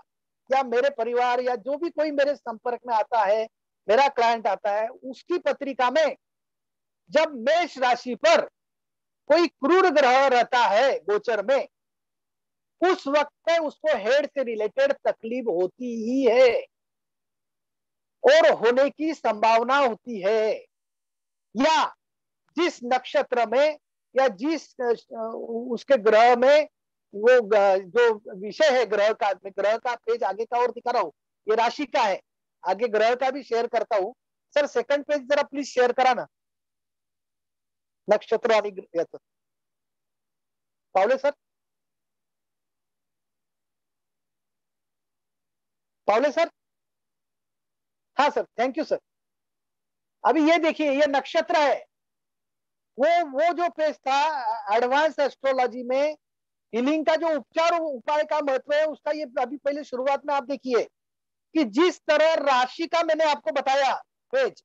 या मेरे परिवार या जो भी कोई मेरे संपर्क में आता है, मेरा क्लाइंट आता है, उसकी पत्रिका में जब मेष राशि पर कोई क्रूर ग्रह रहता है गोचर में, उस वक्त में उसको हेड से रिलेटेड तकलीफ होती ही है और होने की संभावना होती है। या जिस नक्षत्र में या जिस उसके ग्रह में वो जो विषय है ग्रह का पेज आगे का और दिखा रहा हूँ, ये राशि का है, आगे ग्रह का भी शेयर करता हूँ। सर सेकंड पेज जरा प्लीज शेयर करा ना, नक्षत्र आणि याचं पावले सर, पावले सर, हाँ सर, थैंक यू सर। अभी ये देखिए, ये नक्षत्र है, वो जो पेज था एडवांस एस्ट्रोलॉजी में हीलिंग का जो उपचार उपाय का महत्व है उसका, ये अभी पहले शुरुआत में आप देखिए कि जिस तरह राशि का मैंने आपको बताया पेज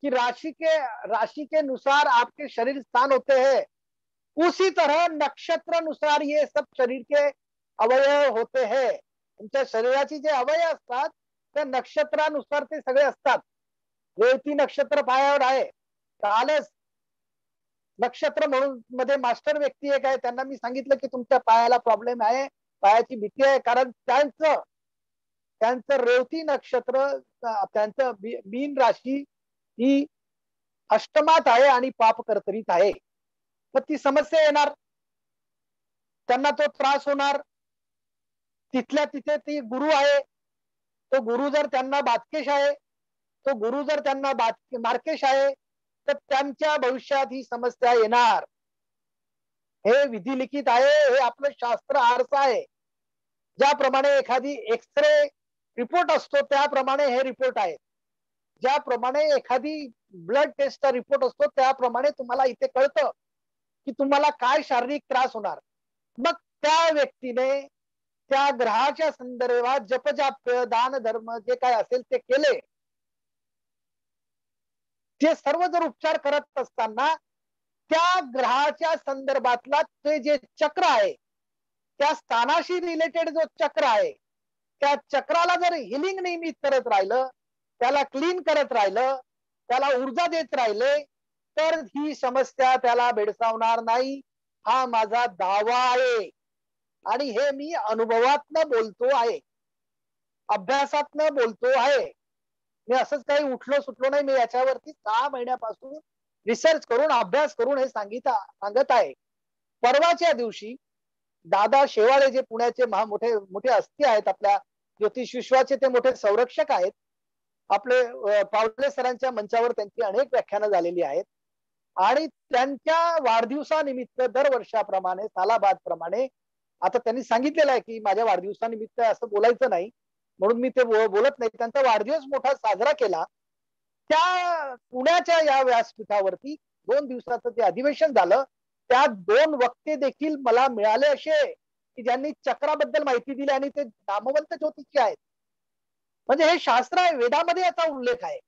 कि राशि के अनुसार आपके शरीर स्थान होते हैं, उसी तरह नक्षत्र अनुसार ये सब शरीर के अवयव होते हैं। तुमच्या शरीराची जे अवयव असतात त्या नक्षत्रानुसार ते सगळे असतात। रेवती नक्षत्र पायावर आहे, कालच नक्षत्र म्हणून मध्ये मास्टर व्यक्ती एक आहे, त्यांना मी सांगितलं की तुमच्या पायाला प्रॉब्लेम आहे, पायाची भीती आहे, कारण त्यांचं रेवती नक्षत्र, त्यांचं मीन राशी ही अष्टमात आहे आणि पाप कर्तरीत आहे, तर ती समस्या येणार, त्यांना तो त्रास होणार। तिथल्या तिथे ती गुरु आहे, तो गुरु जर त्यांना बातकेश आहे, तो गुरु जर त्यांना मार्केश आहे, तर त्यांच्या भविष्यात ही समस्या येणार। हे विधी लिखित आहे, हे आपलं शास्त्र आरसा आहे। ज्याप्रमाणे एखादी एक्सरे रिपोर्ट असतो त्याप्रमाणे हे रिपोर्ट आहे, ज्याप्रमाणे एखादी ब्लड टेस्टचा रिपोर्ट असतो त्याप्रमाणे तुम्हाला इथे कळतं की तुम्हाला काय शारीरिक त्रास होणार। मग त्या व्यक्तीने त्या ग्रहाच्या संदर्भात जपजाप्य दान धर्म जे काय असेल ते केले, ते सर्व जर उपचार करत असताना त्या ग्रहाच्या संदर्भातला ते जे चक्र आहे, त्या स्थानाशी रिलेटेड जो चक्र आहे, त्या चक्राला जर हिलिंग नेहमी करत राहिलं, त्याला क्लीन करत राहिलं, त्याला ऊर्जा देत राहिले, तर ही समस्या त्याला भेडसावणार नाही, हा माझा दावा आहे। आणि हे मी अनुभवातनं बोलतो आहे, अभ्यासातनं बोलतो आहे। मी असंच काही उठलो सुटलो नाही, मी याच्यावरती 6 महिन्यापासून रिसर्च करून अभ्यास करून हे सांगत आहे। परवाच्या दिवशी दादा शेवाळे जे पुण्याचे मोठे मोठे हस्ती आहेत, आपल्या ज्योतिष विश्वाचे ते मोठे संरक्षक आहेत, आपले पावले सरांच्या मंचावर त्यांची अनेक व्याख्यानं झालेली आहेत, आणि त्यांच्या वाढदिवसानिमित्त दरवर्षाप्रमाणे सालाबाद प्रमाणे आता त्यांनी सांगितलेलं आहे की माझ्या वाढदिवसानिमित्त असं बोलायचं नाही, म्हणून मी ते बोलत नाही। त्यांचा वाढदिवस मोठा साजरा केला, त्या पुण्याच्या या व्यासपीठावरती 2 दिवसाचं ते अधिवेशन झालं। त्यात 2 वक्ते देखील मला मिळाले असे की ज्यांनी चक्राबद्दल माहिती दिली आणि ते नामवंत ज्योतिषी आहेत, म्हणजे हे शास्त्र आहे, वेदामध्ये याचा उल्लेख आहे।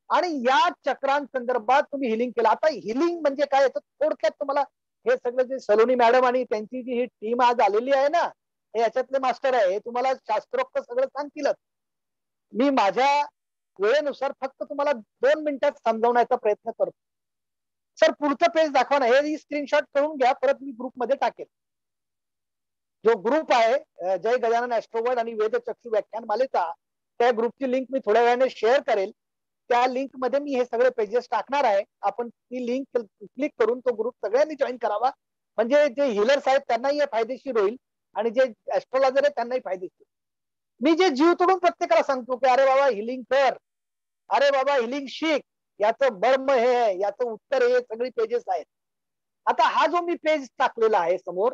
आणि या चक्रांसंदर्भात तुम्ही हिलिंग केलं। आता हिलिंग म्हणजे काय, थोडक्यात तुम्हाला हे सगळं जे सलोनी मॅडम आणि त्यांची जी ही टीम आज आलेली आहे ना, हे याच्यातले मास्टर आहे, हे तुम्हाला शास्त्रोक्त सगळं सांगतीलच। मी माझ्या वेळेनुसार फक्त तुम्हाला 2 मिनिटात समजावण्याचा प्रयत्न करतो। सर पुढचं पेज दाखवा ना, हे स्क्रीनशॉट करून घ्या, परत मी ग्रुपमध्ये टाकेल। जो ग्रुप आहे जय गजानन ऍस्ट्रोवर्ल्ड आणि वेद चक्षु व्याख्यान मालेचा, त्या ग्रुपची लिंक मी थोड्या वेळाने शेअर करेल। त्या लिंक मध्ये मी हे सगळे पेजेस टाकणार आहे, आपण ती लिंक क्लिक करून तो ग्रुप सगळ्यांनी जॉईन करावा, म्हणजे जे हिलर्स आहेत त्यांनाही हे फायदेशीर होईल आणि जे ऍस्ट्रोलॉजर आहेत त्यांनाही फायदेशीर। मी जे जीव तोडून प्रत्येकाला सांगतो की अरे बाबा हिलिंग कर, अरे बाबा हिलिंग शिक, याचं मर्म हे आहे, याचं उत्तर हे सगळी पेजेस आहेत। आता हा जो मी पेज टाकलेला आहे समोर,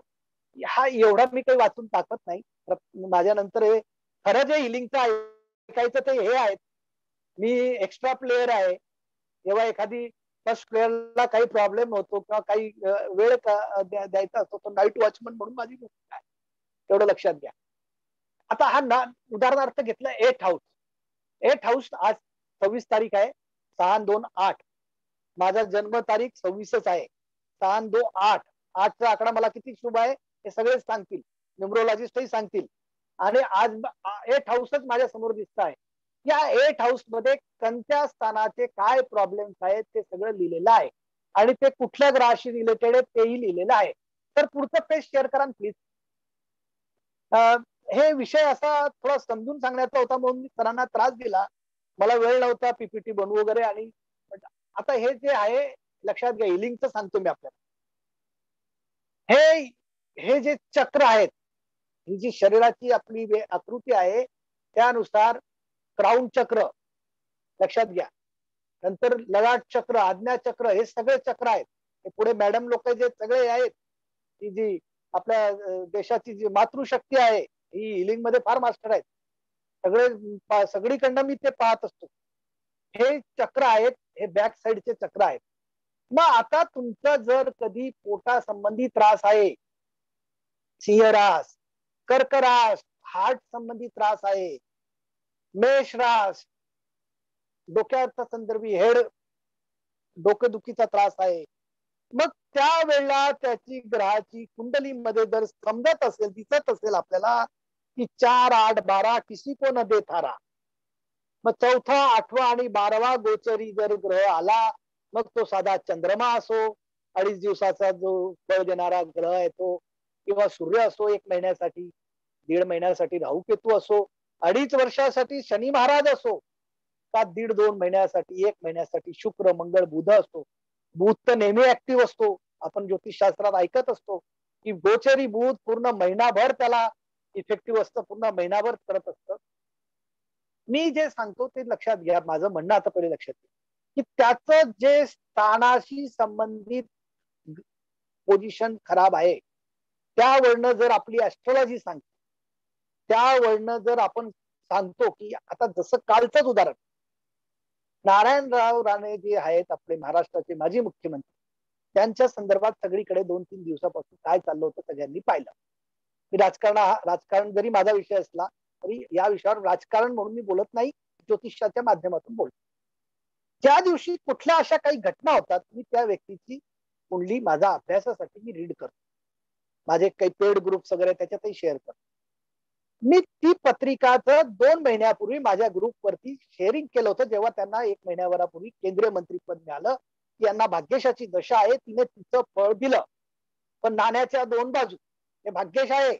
हा एवढा मी काही वाचून टाकत नाही, माझ्या नंतर हे खरं जे हिलिंगचं ऐकायचं ते हे आहेत। मी एक्स्ट्रा प्लेयर आहे, जेव्हा एखादी फर्स्ट प्लेअरला काही प्रॉब्लेम होतो किंवा काही वेळ द्यायचा असतो, तो नाईट वॉचमन म्हणून माझी भूमिका आहे, तेवढं लक्षात घ्या। आता हा उदाहरणार्थ घेतलं 8 हाऊस, 8 हाऊस आज 26 तारीख आहे, 6/2/8, माझा जन्म तारीख 26च आहे, 6/2/8, 8चा आकडा मला किती शुभ आहे हे सगळेच सांगतील, न्यूमरोलॉजिस्टही सांगतील। आणि आज 8 हाऊसच माझ्या समोर दिसत आहे। या 8 हाऊस मध्ये कोणत्या स्थानाचे काय प्रॉब्लेम्स आहेत ते सगळं लिहिलेलं आहे, आणि ते कुठल्या ग्रहाशी रिलेटेड आहे तेही लिहिलेलं आहे। तर पुढचं पेज शेअर करा प्लीज। हे विषय असा थोडा समजून सांगण्याचा होता म्हणून मी सरांना त्रास दिला, मला वेळ नव्हता पीपीटी बनवू वगैरे, आणि आता हे जे आहे लक्षात घ्या, हिलिंगचं सांगतो मी आपल्याला. हे जे चक्र आहेत, ही जी शरीराची आपली आकृती आहे त्यानुसार क्राऊन चक्र लक्षात घ्या, नंतर ललाट चक्र, आज्ञा चक्र, हे सगळे चक्र आहेत. हे पुढे मॅडम लोक जे सगळे आहेत, ही जी आपल्या देशाची जी मातृशक्ती आहे ही हिलिंग मध्ये फार मास्टर आहेत. सगळीकडनं मी ते पाहत असतो. हे चक्र आहेत, हे बॅक साइडचे चक्र आहेत. मग आता तुमचा जर कधी पोटा संबंधी त्रास आहे, सिंहरास, कर्करास, हार्ट संबंधी त्रास आहे, मेष रास, डोक्याचा संदर्भी हेड डोकेदुखीचा त्रास आहे, मग त्यावेळेला त्याची ग्रहाची कुंडलीमध्ये जर समजत असेल, दिसत असेल आपल्याला की 4, 8, 12 किसी को न दे थारा, मग 4था, 8वा आणि 12वा गोचरी जर ग्रह आला, मग तो साधा चंद्रमा असो, 2.5 दिवसाचा जो फळ देणारा ग्रह आहे तो, किंवा सूर्य असो 1 महिन्यासाठी, 1.5 महिन्यासाठी राहू केतू असो, 2.5 वर्षासाठी शनी महाराज असो, का 1.5-2 महिन्यासाठी, 1 महिन्यासाठी शुक्र, मंगळ, बुध असतो. बुध तर नेहमी ऍक्टिव्ह असतो. आपण ज्योतिषशास्त्रात ऐकत असतो की गोचरी बुध पूर्ण महिनाभर त्याला इफेक्टिव्ह असतं, पूर्ण महिनाभर करत असतं. मी जे सांगतो ते लक्षात घ्या. माझं म्हणणं आता पहिले लक्षात घ्या की त्याचं जे स्थानाशी संबंधित पोझिशन खराब आहे, त्यावरनं जर आपली ऍस्ट्रॉलॉजी सांगते, त्यावरनं जर आपण सांगतो की आता जसं कालचंच उदाहरण, नारायणराव राणे जे आहेत आपले महाराष्ट्राचे माजी मुख्यमंत्री, त्यांच्या संदर्भात सगळीकडे 2-3 दिवसापासून काय चाललं होतं सगळ्यांनी पाहिलं. मी राजकारण जरी माझा विषय असला तरी या विषयावर राजकारण म्हणून मी बोलत नाही, ज्योतिषाच्या माध्यमातून बोलतो. ज्या दिवशी कुठल्या अशा काही घटना होतात, मी त्या व्यक्तीची कुंडली माझा अभ्यासासाठी मी रीड करतो. माझे काही पेड ग्रुप्स वगैरे त्याच्यातही शेअर करतो. मी ती पत्रिकाचं 2 महिन्यापूर्वी माझ्या ग्रुपवरती शेअरिंग केलं होतं, जेव्हा त्यांना 1 महिन्याभरापूर्वी केंद्रीय मंत्रीपद मिळालं, की यांना भाग्यशाची दशा आहे, तिने तिचं फळ दिलं. पण नाण्याच्या 2 बाजू, हे भाग्यश आहे,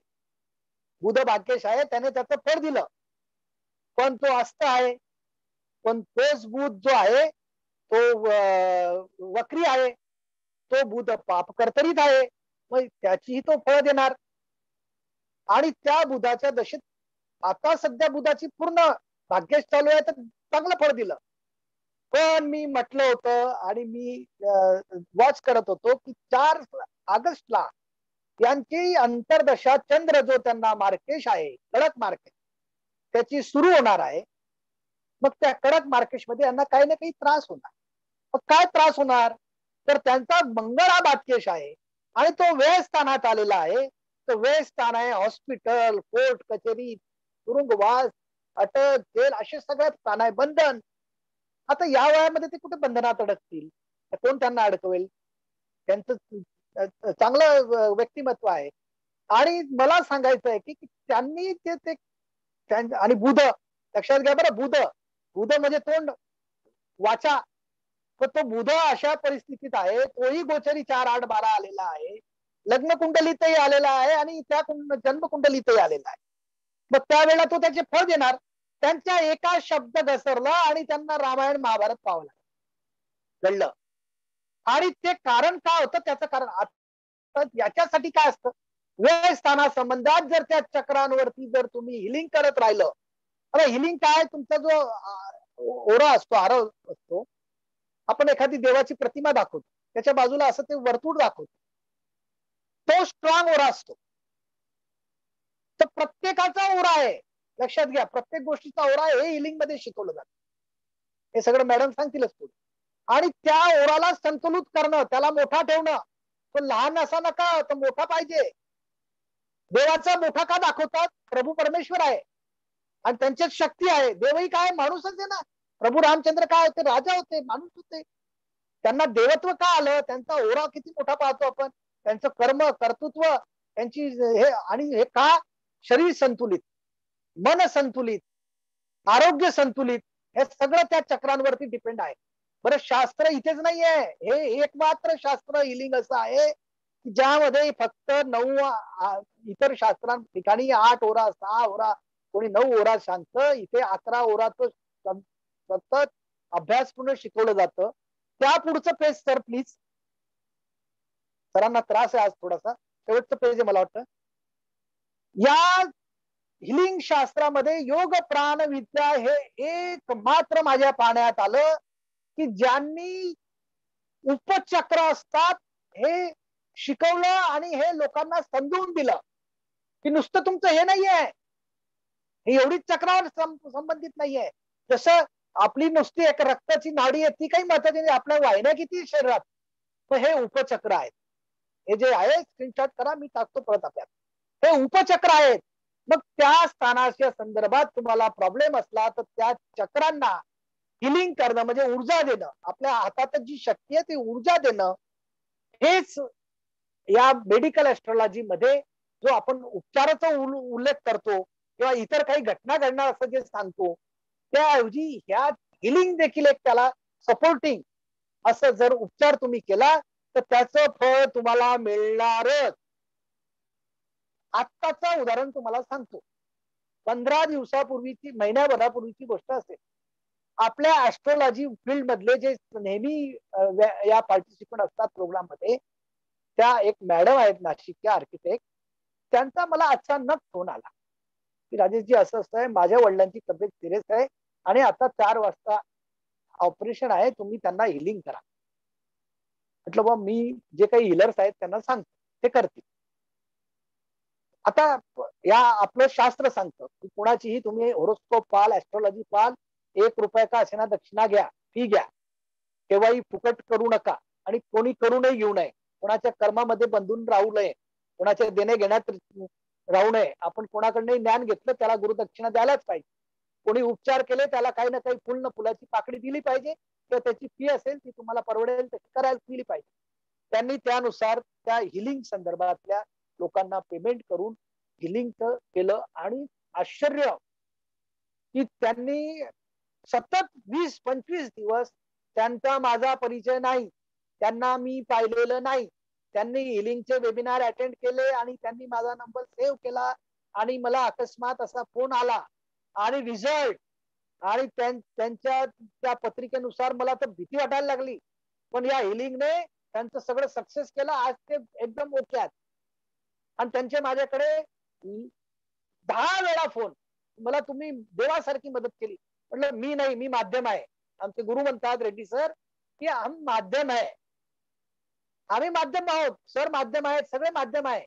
बुध भाग्यश आहे, त्याने त्याचं फळ दिलं. पण तो अस्त आहे, पण तोच बुध जो आहे तो वक्री आहे, तो बुध पाप कर्तरीत आहे, मग त्याचीही तो फळ देणार. आणि त्या बुधाच्या दशेत आता सध्या बुधाची पूर्ण भाग्यश चालू आहे, तर चांगलं फळ दिलं. पण मी म्हटलं होतं आणि मी वॉच करत होतो की 4 ऑगस्टला यांची अंतर्दशा चंद्र जो त्यांना मार्केश आहे, कडक मार्केश, त्याची सुरू होणार आहे. मग त्या कडक मार्केश मध्ये यांना काही ना काही त्रास होणार. मग काय त्रास होणार, तर त्यांचा मंगळ हा भाग्यश आहे आणि तो व्यय स्थानात आलेला आहे. तो व्यय स्थान आहे हॉस्पिटल, कोर्ट कचेरी, तुरुंगवास, अटक, जेल, असे सगळे स्थान आहे, बंधन. आता या वयामध्ये ते कुठे बंधनात अडकतील, कोण त्यांना अडकवेल? त्यांचं चांगलं व्यक्तिमत्व आहे. आणि मला सांगायचं आहे की त्यांनी ते आणि बुध लक्षात घ्या बरं, बुध म्हणजे तोंड, वाचा. तर तो बुध अशा परिस्थितीत आहे, तोही गोचरी 4, 8, 12 आलेला आहे, लग्न कुंडलीतही आलेला आहे आणि त्या जन्म कुंडलीतही आलेला आहे. मग त्यावेळेला तो त्याचे फळ देणार. त्यांच्या एका शब्द घसरला आणि त्यांना रामायण महाभारत पाहावं घडलं. आणि ते कारण काय होतं, त्याचं कारण आता याच्यासाठी काय असतं, व्यय स्थानासंबंधात जर त्या चक्रांवरती जर तुम्ही हिलिंग करत राहिलं. अरे हिलिंग काय, तुमचा जो ओरा असतो, आरव असतो, आपण एखादी देवाची प्रतिमा दाखवतो, त्याच्या बाजूला असं ते वर्तुळ दाखवतो, तो स्ट्रॉंग ओरा असतो. तर प्रत्येकाचा ओरा आहे, लक्षात घ्या, प्रत्येक गोष्टीचा ओरा हे हिलिंग मध्ये शिकवलं जातं. हे सगळं मॅडम सांगतीलच पुढे. आणि त्या ओराला संतुलित करणं, त्याला मोठा ठेवणं, तो लहान असा नका, तो मोठा पाहिजे. देवाचा मोठा का दाखवतात, प्रभू परमेश्वर आहे आणि त्यांच्यात शक्ती आहे. देवही काय, माणूसच आहे ना. प्रभू रामचंद्र काय होते, राजा होते, माणूस होते. त्यांना देवत्व का आलं, त्यांचा ओरा किती मोठा पाहतो आपण, त्यांचं कर्म, कर्तृत्व, त्यांची हे, आणि हे का, शरीर संतुलित, मन संतुलित, आरोग्य संतुलित, हे सगळं त्या चक्रांवरती डिपेंड आहे. बरं, शास्त्र इथेच नाही आहे, हे एकमात्र शास्त्र हिलिंग असं आहे की ज्यामध्ये फक्त 9 इतर शास्त्रां ठिकाणी 8 ओरा, 6 ओरा, कोणी 9 ओरा सांगतं, इथे 11 ओरा तो सतत अभ्यासपूर्ण शिकवलं जातं. त्या पुढचं पेज सर प्लीज. सरांना त्रास आहे आज थोडासा. शेवटचं पेज आहे मला वाटतं. या हिलिंग शास्त्रामध्ये योग प्राण विद्या हे एक मात्र माझ्या पाहण्यात आलं की ज्यांनी उपचक्र असतात हे शिकवलं आणि हे लोकांना समजून दिलं की नुसतं तुमचं हे नाहीये, हे एवढीच चक्रावर संबंधित नाहीये. जसं आपली नुसती एक रक्ताची नाडी आहे ती काही महत्वाची नाही, आपल्या वाहिन्या किती शरीरात, पण हे उपचक्र आहेत. हे जे आहे स्क्रीनशॉट करा, मी टाकतो परत आपल्यात. हे उपचक्र आहेत. मग त्या स्थानाच्या संदर्भात तुम्हाला प्रॉब्लेम असला तर त्या चक्रांना हिलिंग करणं म्हणजे ऊर्जा देणं, आपल्या हातात जी शक्ती आहे ती ऊर्जा देणं, हेच या मेडिकल ऍस्ट्रॉलॉजी मध्ये जो आपण उपचाराचा उल्लेख करतो किंवा इतर काही घटना घडणार असं जे सांगतो, त्याऐवजी ह्या हिलिंग देखील एक त्याला सपोर्टिंग असं जर उपचार तुम्ही केला तर त्याचं फळ तुम्हाला मिळणारच. आत्ताचं उदाहरण तुम्हाला सांगतो. 15 दिवसापूर्वीची, महिन्याभरापूर्वीची गोष्ट असेल. आपल्या ऍस्ट्रॉलॉजी फील्ड मधले जे नेहमी या पार्टिसिपंट असतात प्रोग्राम मध्ये, त्या एक मॅडम आहेत नाशिकच्या आर्किटेक्ट, त्यांचा मला अचानक फोन आला की राजेशजी असं असं आहे, माझ्या वडिलांची तब्येत सिरियस आहे आणि आता 4 वाजता ऑपरेशन आहे, तुम्ही त्यांना हिलिंग करा. म्हटलं बा मी जे काही हिलर्स आहेत त्यांना सांगतो, ते करतील. आता या आपलं शास्त्र सांगतं की कोणाचीही तुम्ही होरोस्कोप पाल, ऍस्ट्रॉलॉजी पाल, 1 रुपया का असेना दक्षिणा घ्या, फी घ्या, केव्हाही फुकट करू नका आणि कोणी करूनही घेऊ नये. कोणाच्या कर्मामध्ये बंधून राहू नये, कोणाच्या देणे घेण्यात राहू नये. आपण कोणाकडनंही ज्ञान घेतलं त्याला गुरुदक्षिणा द्यायलाच पाहिजे. कोणी उपचार केले त्याला काही ना काही फुल न फुलाची पाकळी दिली पाहिजे किंवा त्याची फी असेल ती तुम्हाला परवडेल तशी करायला दिली पाहिजे. त्यांनी त्यानुसार त्या हिलिंग संदर्भातल्या लोकांना पेमेंट करून हिलिंग केलं आणि आश्चर्य की त्यांनी सतत 20-25 दिवस त्यांचा माझा परिचय नाही, त्यांना मी पाहिलेलं नाही, त्यांनी हिलिंगचे वेबिनार अटेंड केले आणि त्यांनी माझा नंबर सेव्ह केला आणि मला अकस्मात असा फोन आला आणि रिझल्ट आणि त्यांच्या त्या पत्रिकेनुसार मला तर भीती वाटायला लागली, पण या हिलिंगने त्यांचं सगळं सक्सेस केलं. आज ते एकदम ओके आहेत आणि त्यांचे माझ्याकडे 10 वेळा फोन, मला तुम्ही देवासारखी मदत केली. म्हटलं मी नाही, मी माध्यम आहे. आमचे गुरु म्हणतात रेड्डी सर की हम माध्यम आहे, आम्ही माध्यम आहोत. सर माध्यम आहेत, सगळे माध्यम आहे.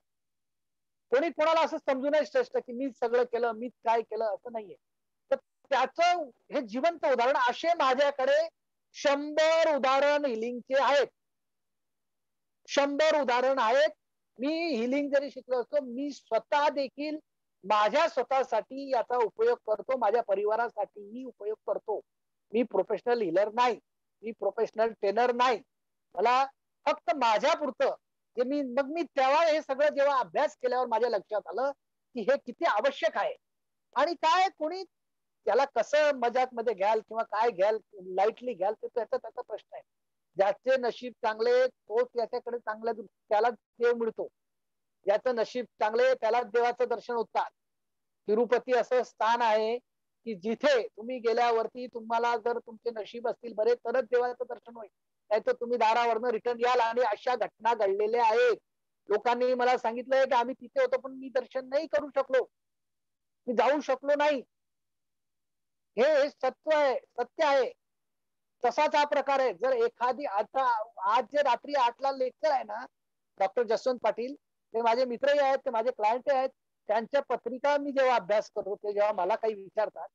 कोणी कोणाला असं समजू नये श्रेष्ठ की मी सगळं केलं, मी काय केलं, असं नाहीये. तर त्याचं हे जिवंत उदाहरण असे माझ्याकडे 100 उदाहरण हिलिंगचे आहेत. 100 उदाहरण आहेत. मी हिलिंग जरी शिकलो असतो, मी स्वतः देखील माझ्या स्वतःसाठी याचा उपयोग करतो, माझ्या परिवारासाठीही उपयोग करतो. मी प्रोफेशनल हिलर नाही, मी प्रोफेशनल ट्रेनर नाही. मला फक्त माझ्या पुरतं जे मी तेव्हा हे सगळं जेव्हा अभ्यास केल्यावर माझ्या लक्षात आलं की हे किती आवश्यक आहे. आणि काय कोणी त्याला कसं मजाक मध्ये घ्याल किंवा काय घ्याल, लाईटली घ्याल, ते त्याचा प्रश्न आहे. ज्याचे नशीब चांगले तो त्याच्याकडे चांगल्या त्याला देव मिळतो. ज्याचं नशीब चांगले त्याला देवाचं दर्शन होतात. तिरुपती असं स्थान आहे की जिथे तुम्ही गेल्यावरती तुम्हाला जर तुमचे नशीब असतील बरे तरच देवाचं दर्शन होईल, नाहीतर तुम्ही दारावरनं रिटर्न याल. आणि अशा घटना घडलेल्या आहेत. लोकांनी मला सांगितलंय की आम्ही तिथे होतो पण मी दर्शन नाही करू शकलो, मी जाऊ शकलो नाही. हे सत्य आहे. तसाच हा प्रकार आहे. जर एखादी आता आज जे रात्री 8ला लेक्चर आहे ना, डॉक्टर जसवंत पाटील, ते माझे मित्रही आहेत, ते माझे क्लायंट आहेत. त्यांच्या पत्रिका मी जेव्हा अभ्यास करतो, ते जेव्हा मला काही विचारतात,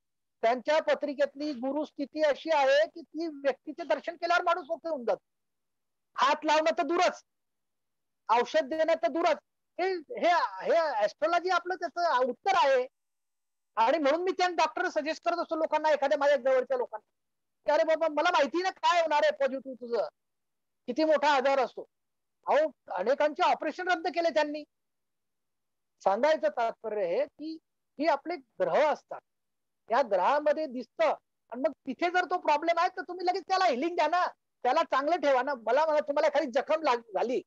त्यांच्या पत्रिकेतली गुरुस्थिती अशी आहे की ती व्यक्तीचे दर्शन केल्यावर माणूस ओके होऊन जातो. हात लावणं तर दूरच, औषध देणं तर दूरच. हे हे ऍस्ट्रॉलॉजी आपलं त्याचं उत्तर आहे. आणि म्हणून मी त्या डॉक्टर सजेस्ट करत असतो लोकांना, एखाद्या माझ्या जवळच्या लोकांना, की अरे बाबा मला माहिती ना काय होणार आहे, पॉझिटिव्ह तुझं किती मोठा आजार असतो. अहो अनेकांचे ऑपरेशन रद्द केले त्यांनी. सांगायचं तात्पर्य हे की ही आपले ग्रह असतात, या ग्रहामध्ये दिसतं. आणि मग तिथे जर तो प्रॉब्लेम आहे तर तुम्ही लगेच त्याला हिलिंग द्या ना, त्याला चांगलं ठेवा ना. मला तुम्हाला एखादी जखम झाली,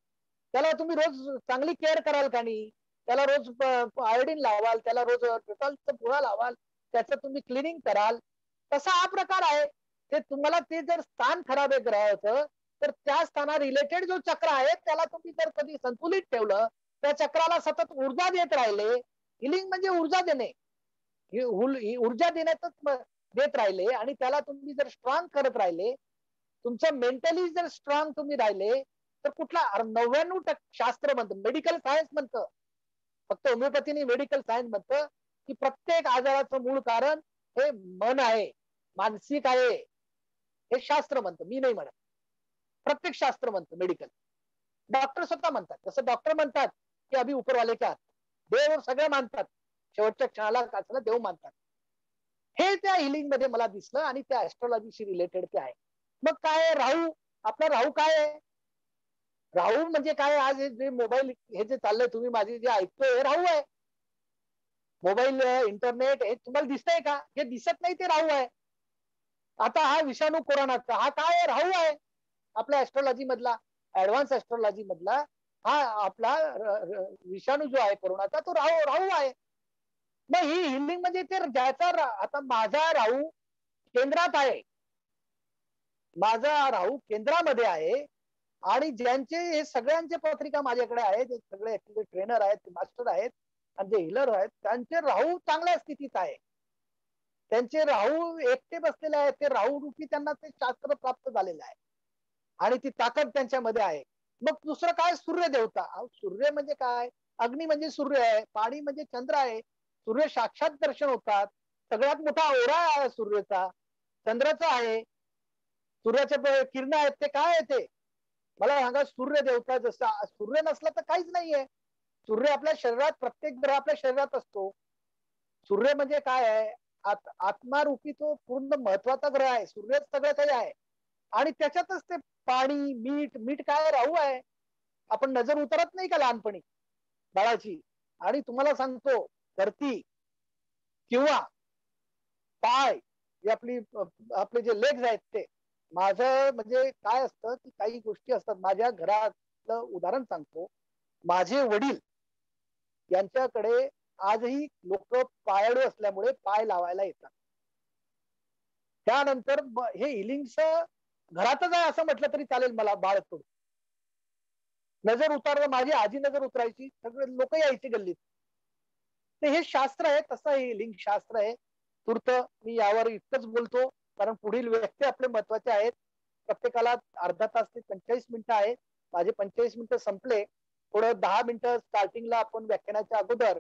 त्याला तुम्ही रोज चांगली केअर कराल का नाही? त्याला रोज आयोडीन लावाल, त्याला रोज डेटॉलचा पुडा लावाल, त्याचं तुम्ही क्लिनिंग कराल. तसा हा प्रकार आहे. ते तुम्हाला ते जर स्थान खराब आहे ग्रहाचं तर त्या स्थाना रिलेटेड जो चक्र आहे त्याला तुम्ही जर कधी संतुलित ठेवलं, त्या चक्राला सतत ऊर्जा देत राहिले, हिलिंग म्हणजे ऊर्जा देणे, ऊर्जा देण्यातच देत राहिले आणि त्याला तुम्ही जर स्ट्रॉंग करत राहिले, तुमचं मेंटली जर स्ट्रॉंग तुम्ही राहिले, तर कुठला 99% शास्त्र म्हणतं, मेडिकल सायन्स म्हणतं, फक्त होमिओपॅथीने मेडिकल सायन्स म्हणतं की प्रत्येक आजाराचं मूळ कारण हे मन आहे, मानसिक आहे, हे शास्त्र म्हणतं, मी नाही म्हणत. प्रत्येक शास्त्र म्हणतं, मेडिकल. डॉक्टर स्वतः म्हणतात, जसं डॉक्टर म्हणतात की अभि उपरवाले का देव सगळं मानतात, शेवटच्या क्षणाला काचला देव मानतात. हे त्या हिलिंग मध्ये मला दिसलं आणि त्या ऍस्ट्रॉलॉजीशी रिलेटेड ते आहे. मग काय राहू, आपला राहू काय आहे? राहू म्हणजे काय? आज हे जे मोबाईल हे जे चाललंय, तुम्ही माझी जे ऐकतोय, हे राहू आहे. मोबाईल, इंटरनेट हे तुम्हाला दिसतंय का? हे दिसत नाही ते राहू आहे. आता हा विषाणू कोरोनाचा हा काय आहे? राहू आहे. आपल्या ऍस्ट्रॉलॉजी मधला, ऍडव्हान्स ऍस्ट्रॉलॉजी मधला हा आपला विषाणू जो आहे कोरोनाचा, तो राहू आहे. मग ही हिलिंग म्हणजे ते ज्याचा आता माझा राहू केंद्रात आहे, माझा राहू केंद्रामध्ये आहे आणि ज्यांचे हे सगळ्यांचे पत्रिका माझ्याकडे आहेत, ते सगळे ट्रेनर आहेत, मास्टर आहेत आणि जे हिलर आहेत, त्यांचे राहू चांगल्या स्थितीत आहे. त्यांचे राहू एकटे बसलेले आहेत, ते राहू रूपी त्यांना ते शास्त्र प्राप्त झालेलं आहे आणि ती ताकद त्यांच्यामध्ये आहे. मग दुसरं काय? सूर्य देवता. सूर्य म्हणजे काय? अग्नी म्हणजे सूर्य आहे, पाणी म्हणजे चंद्र आहे. सूर्य साक्षात दर्शन होतात. सगळ्यात मोठा ओरा आहे सूर्याचा, चंद्राचा आहे. सूर्याचे किरण आहेत ते काय आहे ते मला सांगा. सूर्य देवता, जसा सूर्य नसला तर काहीच नाहीये. सूर्य आपल्या शरीरात, प्रत्येक ग्रह आपल्या शरीरात असतो. सूर्य म्हणजे काय आहे? आत्मारूपी तो पूर्ण महत्वाचा ग्रह आहे. सूर्यच सगळं काही आहे आणि त्याच्यातच ते पाणी, मीठ काय? राहू आहे. आपण नजर उतरत नाही का लहानपणी बाळाची? आणि तुम्हाला सांगतो, धरती किंवा पाय, आपले जे लेग्स आहेत ते, माझं म्हणजे काय असतं की काही गोष्टी असतात. माझ्या घरातलं उदाहरण सांगतो. माझे वडील यांच्याकडे आजही लोक पायाळू असल्यामुळे पाय लावायला येतात. त्यानंतर हे हिलिंगच घरातच आहे असं म्हटलं तरी चालेल मला. बाळ सोडून नजर उतारलं, माझी आजी नजर उतरायची, सगळे लोक यायचे गल्लीत. ते हे शास्त्र आहे, तसं हे हिलिंग शास्त्र आहे. तूर्त मी यावर इतकंच बोलतो, कारण पुढील व्यक्ती आपले महत्वाचे आहेत. प्रत्येकाला अर्धा तास ते 45 मिनिटं आहे. माझे 45 मिनिटं संपले. थोडं 10 मिनिटं स्टार्टिंगला आपण व्याख्यानाच्या अगोदर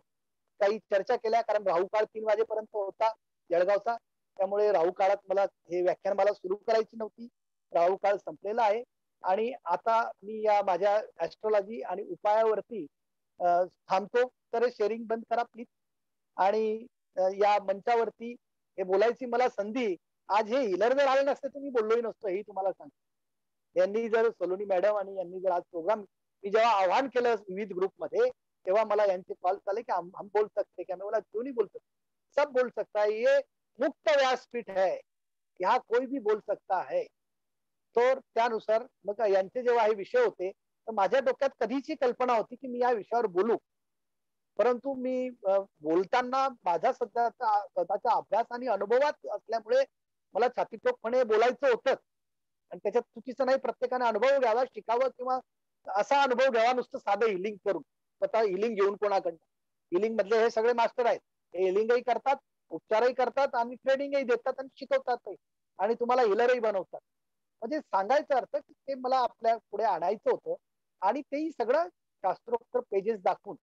काही चर्चा केल्या, कारण राहू काळ 3 वाजेपर्यंत होता जळगावचा. त्यामुळे राहू काळात मला हे व्याख्यान मला सुरू करायची नव्हती. राहू काळ संपलेला आहे आणि आता मी या माझ्या ऍस्ट्रॉलॉजी आणि उपायावरती थांबतो. तर शेअरिंग बंद करा प्लीज. आणि या मंचावरती हे बोलायची मला संधी, आज हे हिलर जर आले नसते तर मी बोललोही नसतो, हे तुम्हाला सांगतो. यांनी जर, सलोनी मॅडम आणि यांनी जर आज प्रोग्राम, मी जेव्हा आव्हान केलं विविध ग्रुपमध्ये, तेव्हा मला यांचे कॉल आले की हम बोल सकते क्या? मैं बोला क्यों नहीं बोल सकते, सब बोल सकता है, ये मुक्त व्यासपीठ है, यहाँ कोई भी बोल सकता है. तर त्यानुसार मग यांचे जेव्हा हे विषय होते, तर माझ्या डोक्यात कधीची कल्पना होती की मी या विषयावर बोलू. परंतु मी बोलताना माझा स्वतःचा अभ्यास आणि अनुभवात असल्यामुळे मला छातीटोकपणे बोलायचं होतं. आणि त्याच्यात चुकीचं नाही, प्रत्येकाने अनुभव घ्यावा, शिकावं, किंवा असा अनुभव घ्यावा नुसतं साधं हिलिंग करून. स्वतः हिलिंग घेऊन कोणाकडनं. हिलिंग मधले हे सगळे मास्टर आहेत, हे हिलिंगही करतात, उपचारही करतात आणि ट्रेनिंगही देतात आणि शिकवतात आणि तुम्हाला हिलरही बनवतात. म्हणजे सांगायचा अर्थ की ते मला आपल्या पुढे आणायचं होतं आणि तेही सगळं शास्त्रोक्त पेजेस दाखवून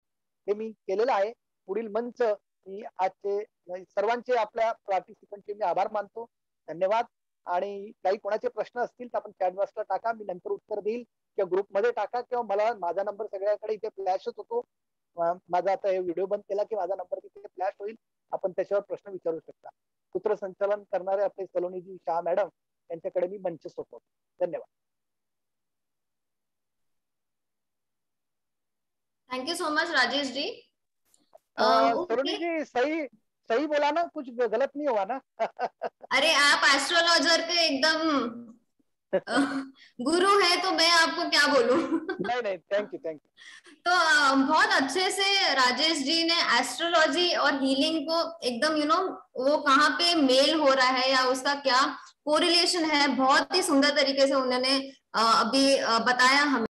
ते मी केलेलं आहे. पुढील मंच मी आजचे सर्वांचे, आपल्या पार्टिसिपंटचे मी आभार मानतो. धन्यवाद. आणि काही कोणाचे प्रश्न असतील तर आपण चॅट बॉक्सला टाका, मी नंतर उत्तर देईल, किंवा ग्रुपमध्ये टाका, किंवा मला माझा नंबर सगळ्याकडे इथे फ्लॅशच होतो. माझा आता हे व्हिडिओ बंद केला की माझा नंबर तिथे फ्लॅश होईल, आपण त्याच्यावर प्रश्न विचारू शकता. सूत्रसंचालन करणारे आपले सलोनीजी शाह मॅडम यांच्याकडे मी मंच सोपवतो. धन्यवाद. Thank you so much Rajesh ji. Saloni ji सही बोला ना, कुछ गलत नहीं हुआ ना? अरे आप एस्ट्रोलॉजर के एकदम गुरु है, तो मैं आपको क्या बोलूं. नहीं, थैंक यू. तो बहुत अच्छे से राजेश जी ने एस्ट्रोलॉजी और हीलिंग को एकदम वो कहाँ पे मेल हो रहा है या उसका क्या कोरिलेशन है, बहुत ही सुंदर तरीके से उन्होंने अभी बताया हमें।